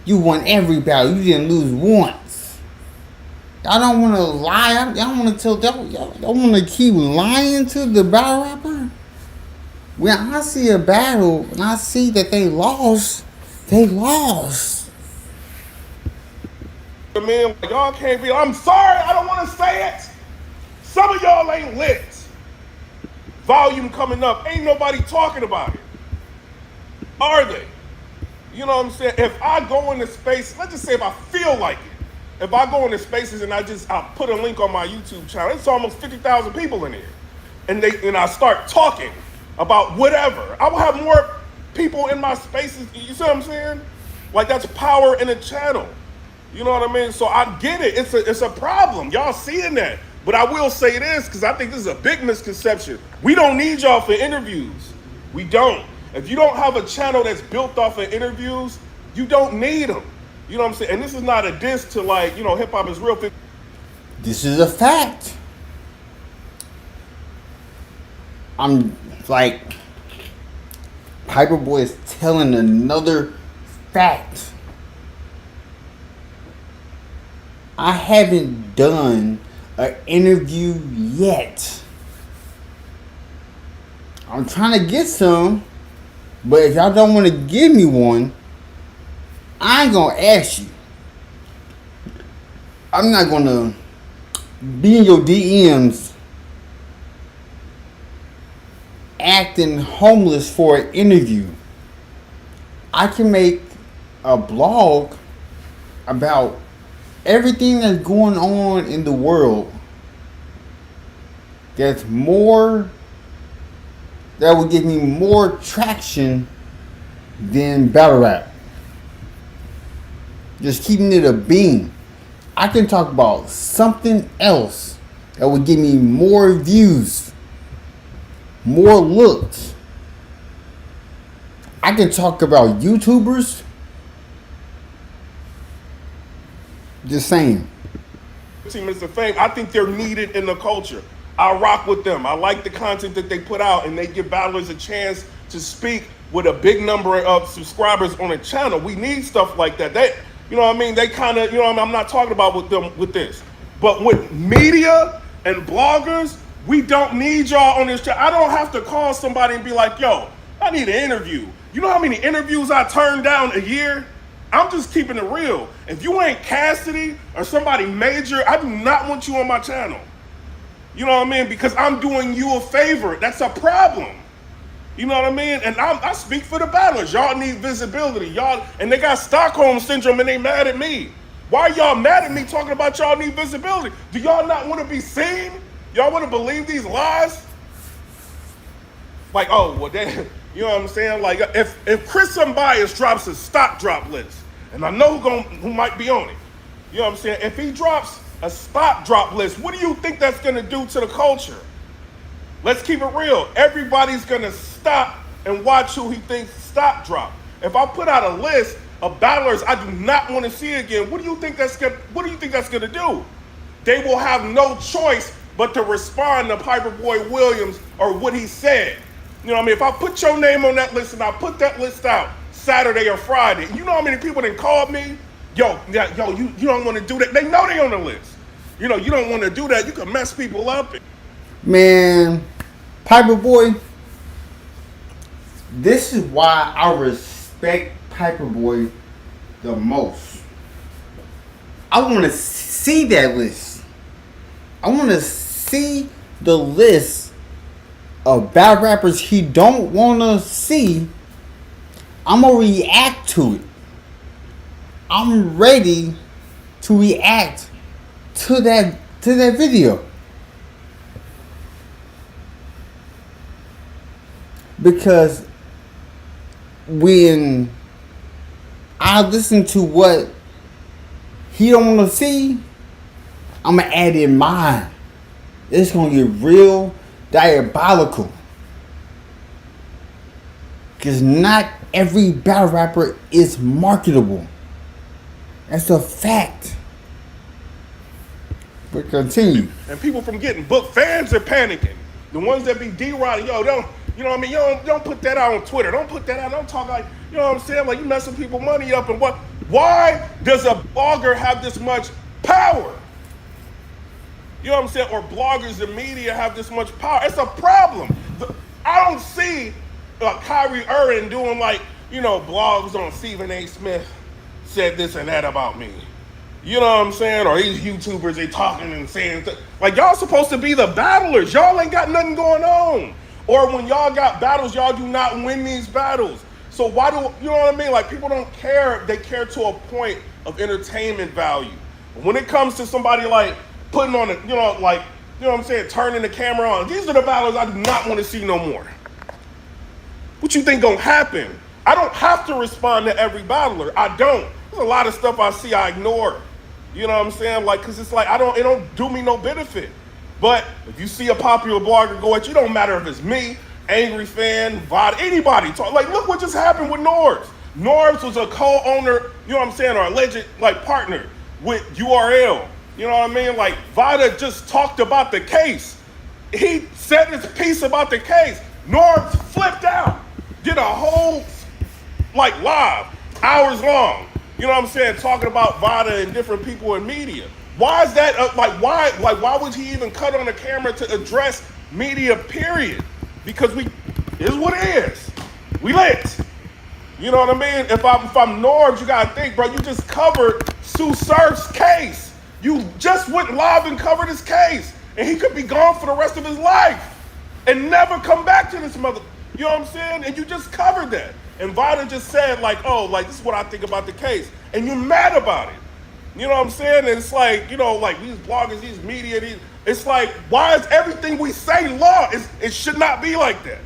You won every battle. You didn't lose once. Y'all don't want to lie. Y'all want to tell. Y'all want to keep lying to the battle rapper. When I see a battle and I see that they lost, they lost. Man, y'all can't be. I'm sorry, I don't want to say it. Some of y'all ain't lit. Volume coming up. Ain't nobody talking about it. Are they? You know what I'm saying? If I go into space, let's just say if I feel like it. If I go into spaces and I put a link on my YouTube channel, it's almost 50,000 people in here. And I start talking about whatever. I will have more people in my spaces. You see what I'm saying? Like, that's power in a channel. You know what I mean? So I get it. It's a problem. Y'all seeing that. But I will say this, because I think this is a big misconception. We don't need y'all for interviews. We don't. If you don't have a channel that's built off of interviews, you don't need them. You know what I'm saying? And this is not a diss to, like, you know, hip hop is real. This is a fact. I'm like, Hyperboy is telling another fact. I haven't done an interview yet. I'm trying to get some, but if y'all don't want to give me one, I ain't gonna ask you. I'm not gonna be in your DMs acting homeless for an interview. I can make a blog about everything that's going on in the world that will give me more traction than battle rap. Just keeping it a beam. I can talk about something else that will give me more views, more looks. I can talk about YouTubers. Just saying. 15 minutes of fame, I think they're needed in the culture. I rock with them. I like the content that they put out, and they give battlers a chance to speak with a big number of subscribers on a channel. We need stuff like that. They, you know what I mean? They kind of, you know what I mean? I'm not talking about with them with this. But with media and bloggers, we don't need y'all on this channel. I don't have to call somebody and be like, yo, I need an interview. You know how many interviews I turned down a year? I'm just keeping it real. If you ain't Cassidy or somebody major, I do not want you on my channel. You know what I mean? Because I'm doing you a favor. That's a problem. You know what I mean? And I speak for the battlers. Y'all need visibility. Y'all, and they got Stockholm syndrome and they mad at me. Why are y'all mad at me talking about y'all need visibility? Do y'all not want to be seen? Y'all want to believe these lies? Like, oh, well, they, you know what I'm saying? Like, if Chris Bias drops a stock drop list, and I know who might be on it, you know what I'm saying? If he drops a stock drop list, what do you think that's going to do to the culture? Let's keep it real. Everybody's going to stop and watch who he thinks stock drop. If I put out a list of battlers I do not want to see again, what do you think that's going to do? They will have no choice but to respond to Piper Boy Williams or what he said. You know what I mean? If I put your name on that list and I put that list out Saturday or Friday, you know how many people that called me? Yo, you don't want to do that. They know they on the list. You know, you don't want to do that. You can mess people up. Man, Piper Boy, this is why I respect Piper Boy the most. I want to see that list. I want to see the list of bad rappers he don't want to see. I'm going to react to it. I'm ready to react to that video. Because when I listen to what he don't want to see, I'm going to add in mine. It's going to get real diabolical. Because not every battle rapper is marketable. That's a fact. But continue. And people from getting booked, fans are panicking. The ones that be D-Roddy, yo, don't, you know what I mean? Don't put that out on Twitter. Don't put that out. Don't talk like, you know what I'm saying? Like you messing people money up and what? Why does a blogger have this much power? You know what I'm saying? Or bloggers and media have this much power. It's a problem. I don't see Kyrie Irving doing like, you know, blogs on Stephen A. Smith said this and that about me. You know what I'm saying? Or these YouTubers, they talking and saying, like y'all supposed to be the battlers. Y'all ain't got nothing going on. Or when y'all got battles, y'all do not win these battles. So why do, you know what I mean? Like people don't care. They care to a point of entertainment value. When it comes to somebody like putting on a, you know, like, you know what I'm saying, turning the camera on. These are the battles I do not want to see no more. What you think gonna happen? I don't have to respond to every battler. I don't. There's a lot of stuff I see I ignore. You know what I'm saying? Like, cause it's like, it don't do me no benefit. But if you see a popular blogger go at you, don't matter if it's me, Angry Fan, VOD, anybody talk. Like, look what just happened with Norbs. Norbs was a co-owner, you know what I'm saying, or alleged like partner with URL. You know what I mean? Like, Vada just talked about the case. He said his piece about the case. Norbs flipped out, did a whole, like, live, hours long. You know what I'm saying? Talking about Vada and different people in media. Why is that, why would he even cut on the camera to address media, period? Because it is what it is. We lit. You know what I mean? If I'm Norbs, you gotta think, bro, you just covered Sue Surf's case. You just went live and covered his case. And he could be gone for the rest of his life and never come back to this mother. You know what I'm saying? And you just covered that. And Vada just said, like, oh, like, this is what I think about the case. And you're mad about it. You know what I'm saying? And it's like, you know, like these bloggers, these media, it's like, why is everything we say law? It should not be like that.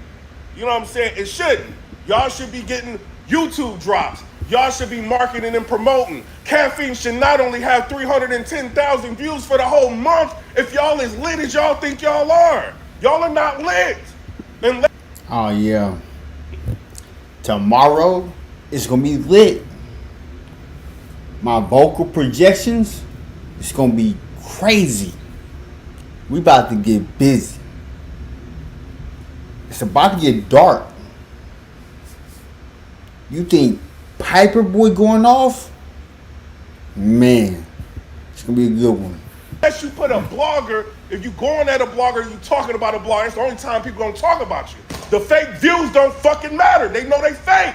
You know what I'm saying? It shouldn't. Y'all should be getting YouTube drops. Y'all should be marketing and promoting. Caffeine should not only have 310,000 views for the whole month if y'all as lit as y'all think y'all are. Y'all are not lit. Oh, yeah. Tomorrow, it's going to be lit. My vocal projections, it's going to be crazy. We about to get busy. It's about to get dark. You think Piper Boy going off? Man, it's going to be a good one. Unless you put a blogger, if you going at a blogger, you talking about a blogger, it's the only time people gonna talk about you. The fake views don't fucking matter. They know they fake.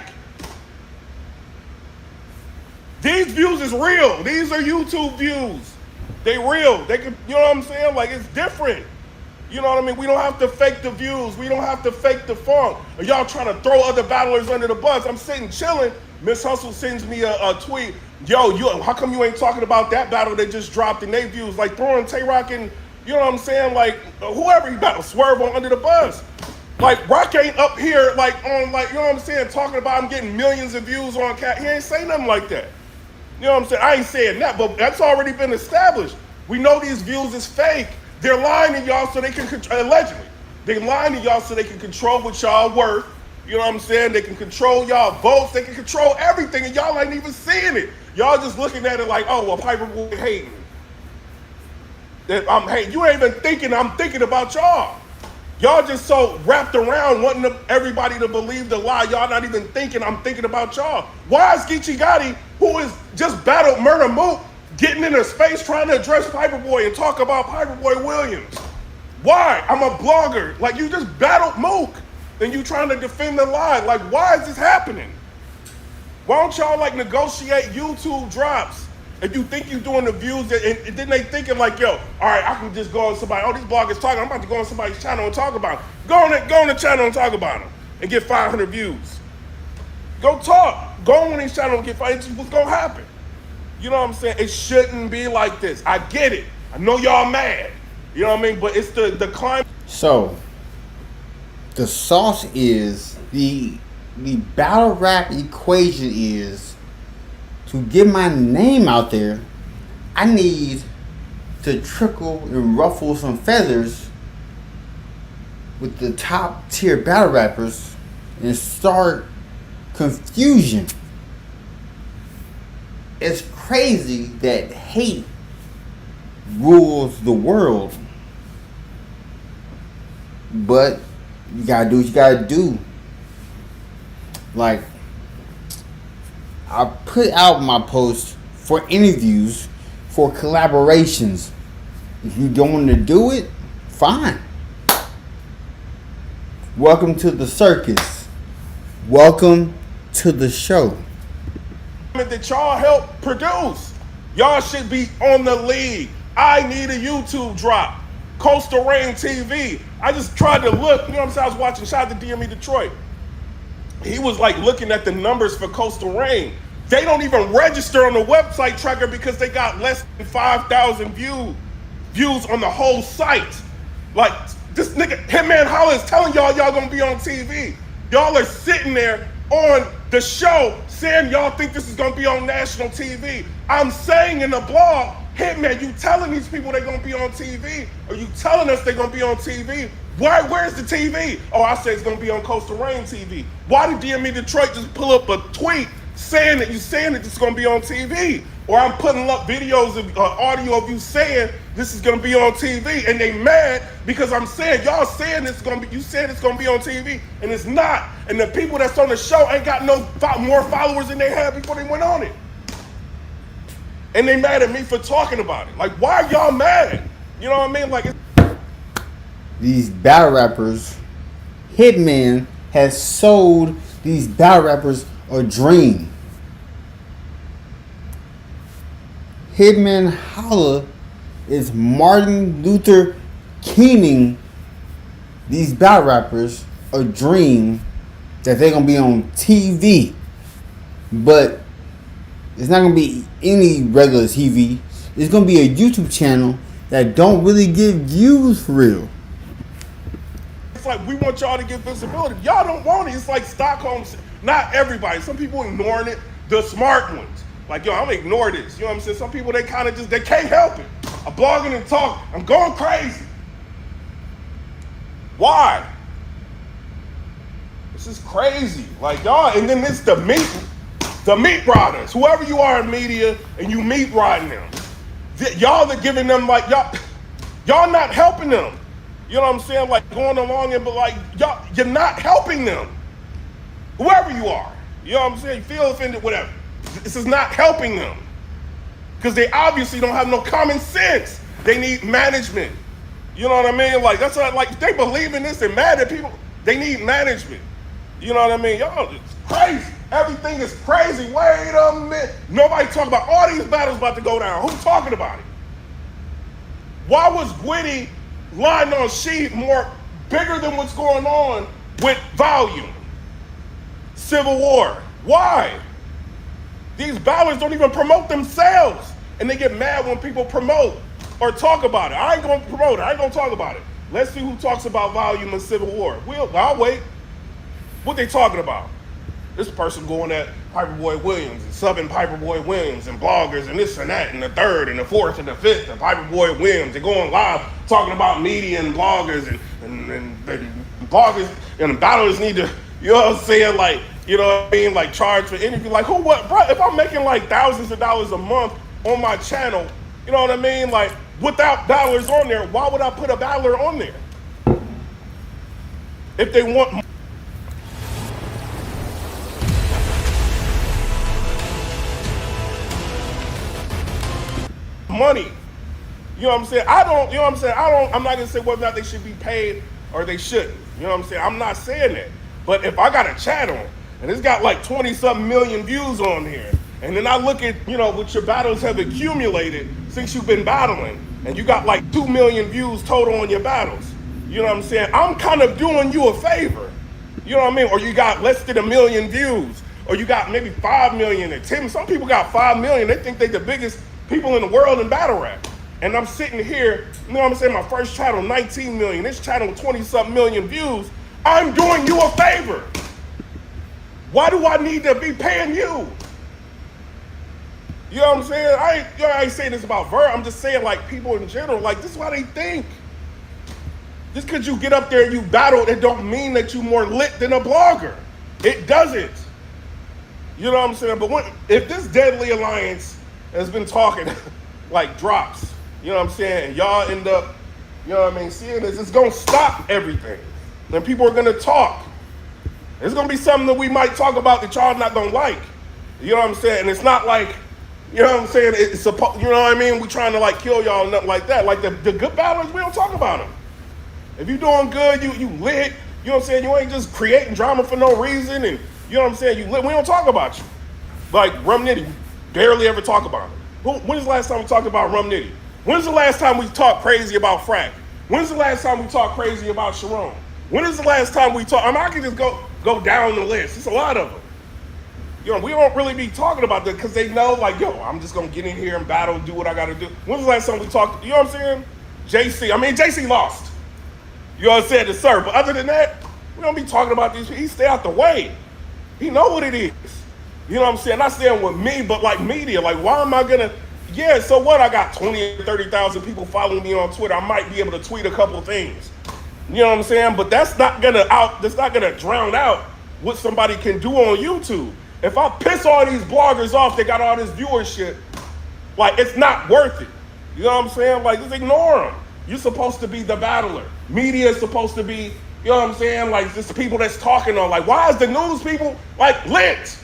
These views is real. These are YouTube views. They real. They can, you know what I'm saying? Like, it's different. You know what I mean? We don't have to fake the views. We don't have to fake the funk. Or y'all trying to throw other battlers under the bus. I'm sitting chilling. Miss Hustle sends me a tweet. Yo, how come you ain't talking about that battle that just dropped in their views? Like throwing Tay-Rock and, you know what I'm saying? Like, whoever he battle, Swerve on under the bus. Like, Rock ain't up here, like, on, like, you know what I'm saying? Talking about him getting millions of views on Cat. He ain't say nothing like that. You know what I'm saying? I ain't saying that, but that's already been established. We know these views is fake. They're lying to y'all so they can, allegedly, they're lying to y'all so they can control what y'all worth. You know what I'm saying? They can control y'all votes. They can control everything, and y'all ain't even seeing it. Y'all just looking at it like, oh, well, Piper Boy hating. Hey, you ain't even thinking I'm thinking about y'all. Y'all just so wrapped around wanting everybody to believe the lie. Y'all not even thinking I'm thinking about y'all. Why is Geechee Gotti, who is just battled Murder Mook, getting into space trying to address Piperboy and talk about Piperboy Williams? Why? I'm a blogger. Like, you just battled Mook and you trying to defend the lie. Like, why is this happening? Why don't y'all like negotiate YouTube drops? If you think you're doing the views, and then they thinking like, yo, all right, I can just go on somebody. Oh, these bloggers talking. I'm about to go on somebody's channel and talk about them. Go on the channel and talk about them and get 500 views. Go talk. Go on these channels and get 500. What's gonna happen? You know what I'm saying? It shouldn't be like this. I get it. I know y'all mad. You know what I mean? But it's the climate. So the sauce is the battle rap equation is to get my name out there. I need to trickle and ruffle some feathers with the top tier battle rappers and start confusion. It's crazy that hate rules the world, but you gotta do what you gotta do. Like, I put out my post for interviews, for collaborations. If you don't want to do it, fine. Welcome to the circus. Welcome to the show. That y'all help produce. Y'all should be on the lead. I need a YouTube drop. Coastal Rain TV. I just tried to look, you know what I'm saying? I was watching, shout out to DME Detroit. He was like looking at the numbers for Coastal Rain. They don't even register on the website tracker because they got less than 5,000 views on the whole site. Like, this nigga, Hitman Holla is telling y'all gonna be on TV. Y'all are sitting there on the show saying y'all think this is gonna be on national TV. I'm saying in the blog, Hitman, you telling these people they're gonna be on TV, or you telling us they're gonna be on TV? Where's the TV? Oh, I said it's gonna be on Coastal Rain TV. Why did DME Detroit just pull up a tweet saying that it's gonna be on TV? Or I'm putting up videos of audio of you saying this is gonna be on TV, and they mad because I'm saying y'all saying it's gonna be, you said it's gonna be on TV, and it's not. And the people that's on the show ain't got no more followers than they had before they went on it. And they mad at me for talking about it. Like, why are y'all mad? You know what I mean? Like, these battle rappers, Hitman has sold these battle rappers a dream. Hitman Holla is Martin Luther Kinging these battle rappers a dream that they're gonna be on TV. But it's not gonna be any regular TV. It's gonna be a YouTube channel that don't really get views for real. it's like we want y'all to get visibility. Y'all don't want it. It's like Stockholm. Not everybody. Some people ignoring it. The smart ones. Like, yo, I'm gonna ignore this. You know what I'm saying? Some people, they kind of just, they can't help it. I'm blogging and talking. I'm going crazy. Why? This is crazy. Like, y'all, and then it's the meat riders. Whoever you are in media and you meat riding them. Y'all are giving them, like, y'all not helping them. You know what I'm saying? Like, going along and, but like, y'all, you're not helping them. Whoever you are. You know what I'm saying? You feel offended, whatever. This is not helping them. Because they obviously don't have no common sense. They need management. You know what I mean? Like, that's what, like, they believe in this and mad at people. They need management. You know what I mean? Y'all, it's crazy. Everything is crazy. Wait a minute. Nobody talking about all these battles about to go down. Who's talking about it? Why was Gwitty lying on Sheed more bigger than what's going on with Volume? Civil War. Why? These battlers don't even promote themselves. And they get mad when people promote or talk about it. I ain't gonna promote it. I ain't gonna talk about it. Let's see who talks about Volume and Civil War. I'll wait. What they talking about? This person going at Piperboy Williams and subbing Piperboy Williams and bloggers and this and that and the third and the fourth and the fifth and Piperboy Williams. They're going live talking about media and bloggers and bloggers and the battlers need to, you know what I'm saying, like, you know what I mean, like charge for interview. Like, who, what, bro? If I'm making like thousands of dollars a month on my channel, you know what I mean? Like, without battlers on there. Why would I put a battler on there? If they want money, you know what I'm saying? I'm not gonna say whether or not they should be paid or they shouldn't. You know what I'm saying? I'm not saying that. But if I got a channel and it's got like 20-something million views on here, and then I look at, what your battles have accumulated since you've been battling, and you got like 2 million views total on your battles, you know what I'm saying? I'm kind of doing you a favor. You know what I mean? Or you got less than 1 million views, or you got maybe 5 million and 10. Some people got 5 million. They think they're the biggest people in the world in battle rap. And I'm sitting here, you know what I'm saying? My first channel, 19 million. This channel, 20-something million views. I'm doing you a favor. Why do I need to be paying you? You know what I'm saying? I ain't saying this about Verb. I'm just saying, like, people in general, like, this is why they think. Just because you get up there and you battle, it don't mean that you're more lit than a blogger. It doesn't. You know what I'm saying? But if this Deadly Alliance has been talking, like, drops, you know what I'm saying, and y'all end up, you know what I mean, seeing this, it's going to stop everything. And people are going to talk. It's going to be something that we might talk about that y'all not going to like. You know what I'm saying? And it's not like, you know what I'm saying, it's supposed, you know what I mean, we trying to, like, kill y'all and nothing like that. Like, the good battlers, we don't talk about them. If you doing good, you lit, you know what I'm saying, you ain't just creating drama for no reason, and you know what I'm saying, you lit, we don't talk about you. Like Rum Nitty, we barely ever talk about him. When's the last time we talked about Rum Nitty? When's the last time we talked crazy about Frack? When's the last time we talked crazy about Sharon? When is the last time we talked? I mean, I can just go down the list. It's a lot of them. You know, we don't really be talking about that because they know, like, yo, I'm just going to get in here and battle, do what I got to do. When's the last time we talked? You know what I'm saying? JC lost. You know what I'm saying? To serve. But other than that, we don't be talking about these people. He stay out the way. He know what it is. You know what I'm saying? Not saying with me, but like media. Like, why am I going to? Yeah, so what? I got 20 or 30,000 people following me on Twitter. I might be able to tweet a couple of things. You know what I'm saying? But that's not gonna drown out what somebody can do on YouTube. If I piss all these bloggers off, they got all this viewership, like, it's not worth it. You know what I'm saying? Like, just ignore them. You're supposed to be the battler. Media is supposed to be, you know what I'm saying? Like, just people that's talking on. Like, why is the news people, like, lit?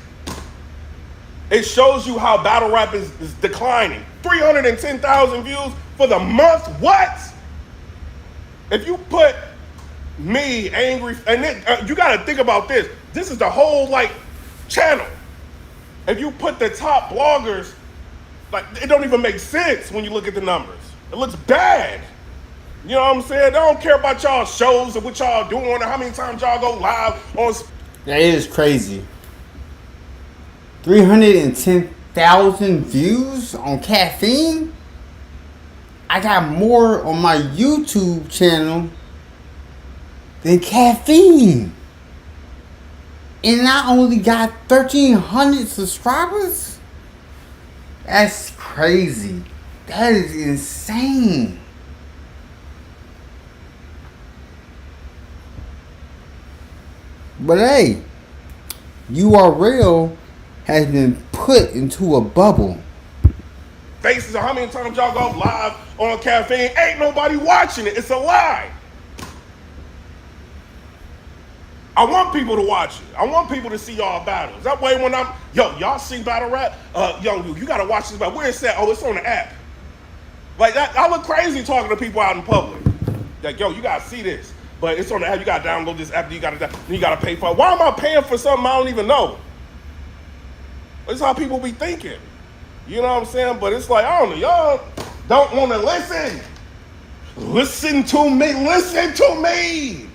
It shows you how battle rap is declining. 310,000 views for the month. What? If you put me, Angry, and then you got to think about this. This is the whole, like, channel. If you put the top bloggers, like, it don't even make sense when you look at the numbers. It looks bad. You know what I'm saying? They don't care about y'all shows or what y'all doing or how many times y'all go live on. That is crazy. 310,000 views on Caffeine? I got more on my YouTube channel than Caffeine. And I only got 1,300 subscribers? That's crazy. That is insane. But hey, URL has been put into a bubble. Faces of how many times y'all go live on Caffeine, ain't nobody watching it. It's a lie. I want people to watch it. I want people to see y'all battles. That way when y'all see battle rap, you gotta watch this battle. Where it's at? Oh, it's on the app. Like that, I look crazy talking to people out in public. Like, yo, you gotta see this. But it's on the app, you gotta download this app, you gotta pay for it. Why am I paying for something I don't even know? That's how people be thinking. You know what I'm saying? But it's like, I don't know, y'all don't want to listen. Listen to me.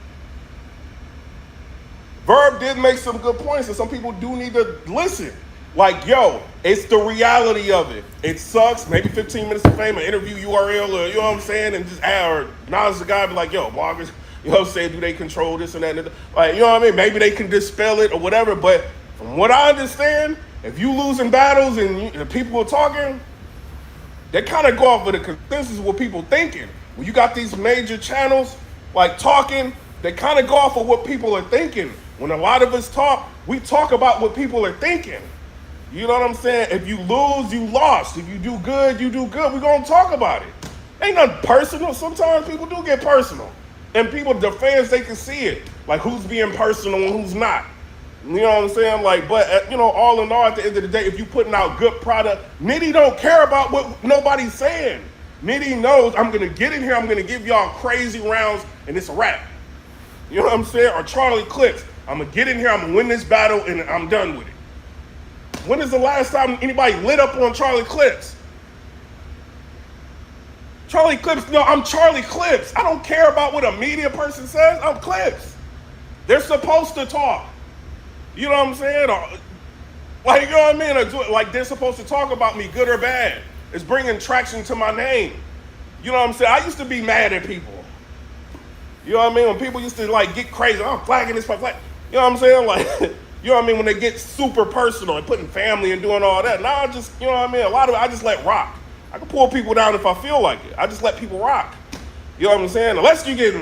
Verb did make some good points, and some people do need to listen. Like, yo, it's the reality of it. It sucks. Maybe 15 minutes of fame, an interview URL, or you know what I'm saying, and just or acknowledge the guy, be like, yo, bloggers, you know what I'm saying, do they control this and that? And that? Like, you know what I mean? Maybe they can dispel it or whatever, but from what I understand, if you losing battles and people are talking, they kind of go off with a consensus of what people thinking. When you got these major channels, like talking, they kind of go off of what people are thinking. When a lot of us talk, we talk about what people are thinking. You know what I'm saying? If you lose, you lost. If you do good, you do good. We're going to talk about it. Ain't nothing personal. Sometimes people do get personal. And people, the fans, they can see it. Like who's being personal and who's not. You know what I'm saying? Like, but you know, all in all, at the end of the day, if you putting out good product, Nitty don't care about what nobody's saying. Nitty knows I'm gonna get in here, I'm gonna give y'all crazy rounds, and it's a wrap. You know what I'm saying? Or Charlie Clips, I'm gonna get in here, I'm gonna win this battle, and I'm done with it. When is the last time anybody lit up on Charlie Clips? Charlie Clips, no, I'm Charlie Clips. I don't care about what a media person says. I'm Clips. They're supposed to talk. You know what I'm saying? Or, like, you know what I mean? Like, they're supposed to talk about me, good or bad. It's bringing traction to my name. You know what I'm saying? I used to be mad at people. You know what I mean? When people used to, like, get crazy, I'm flagging this, flag. You know what I'm saying? Like, you know what I mean? When they get super personal and putting family and doing all that. Now I just, you know what I mean? A lot of it, I just let rock. I can pull people down if I feel like it. I just let people rock. You know what I'm saying? Unless you get,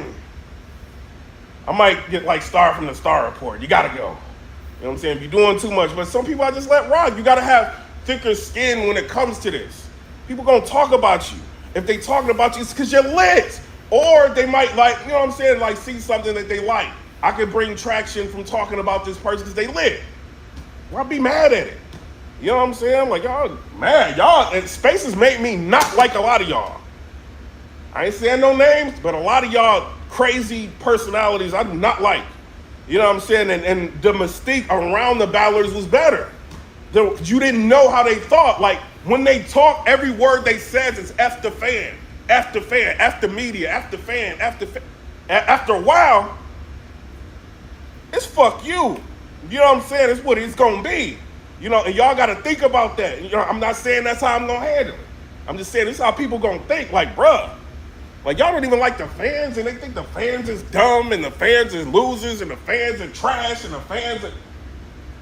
I might get, like, Star from the Star Report. You gotta go. You know what I'm saying? If you're doing too much. But some people I just let rock. You got to have thicker skin when it comes to this. People going to talk about you. If they talking about you, it's because you're lit. Or they might, like, you know what I'm saying, like see something that they like. I could bring traction from talking about this person because they lit. Or I'll be mad at it. You know what I'm saying? Like, y'all mad. Y'all, and Spaces make me not like a lot of y'all. I ain't saying no names, but a lot of y'all crazy personalities I do not like. You know what I'm saying? And the mystique around the battlers was better. You didn't know how they thought. Like, when they talk, every word they says is F the fan, F the fan, F the media, F the fan, F the fan. After a while, it's fuck you. You know what I'm saying? It's what it's going to be. You know, and y'all got to think about that. You know, I'm not saying that's how I'm going to handle it. I'm just saying this is how people going to think. Like, bruh. Like, y'all don't even like the fans, and they think the fans is dumb, and the fans is losers, and the fans are trash, and the fans are...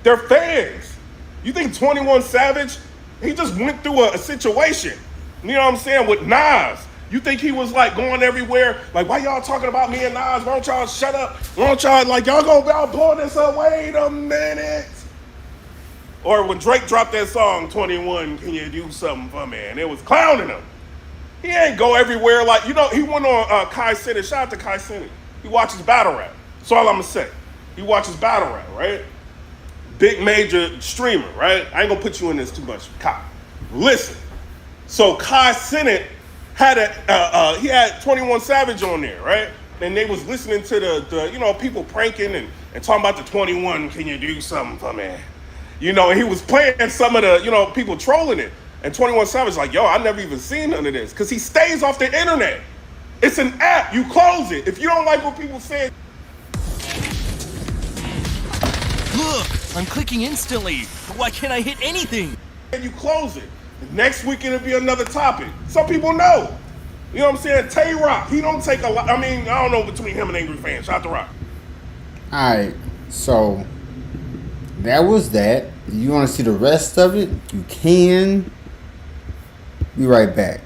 They're fans. You think 21 Savage, he just went through a situation, you know what I'm saying, with Nas. You think he was, like, going everywhere, like, why y'all talking about me and Nas? Why don't y'all shut up? Why don't y'all, like, y'all gonna blow this up? Wait a minute. Or when Drake dropped that song, 21, can you do something for me? And it was clowning him. He ain't go everywhere. Like, you know, he went on Kai Cenat. Shout out to Kai Cenat. He watches battle rap. That's all I'm going to say. He watches battle rap, right? Big major streamer, right? I ain't going to put you in this too much, Kai. Listen. So Kai Cenat had he had 21 Savage on there, right? And they was listening to the you know, people pranking and talking about the 21, can you do something for me? You know, and he was playing some of the, you know, people trolling it. And 21 Savage like, yo, I never even seen none of this. Because he stays off the internet. It's an app. You close it. If you don't like what people say. Look, I'm clicking instantly. Why can't I hit anything? And you close it. Next week it'll be another topic. Some people know. You know what I'm saying? Tay Rock, he don't take a lot. I mean, I don't know between him and Angry Fans. Shout out to Rock. All right, so that was that. You want to see the rest of it? You can. Be right back.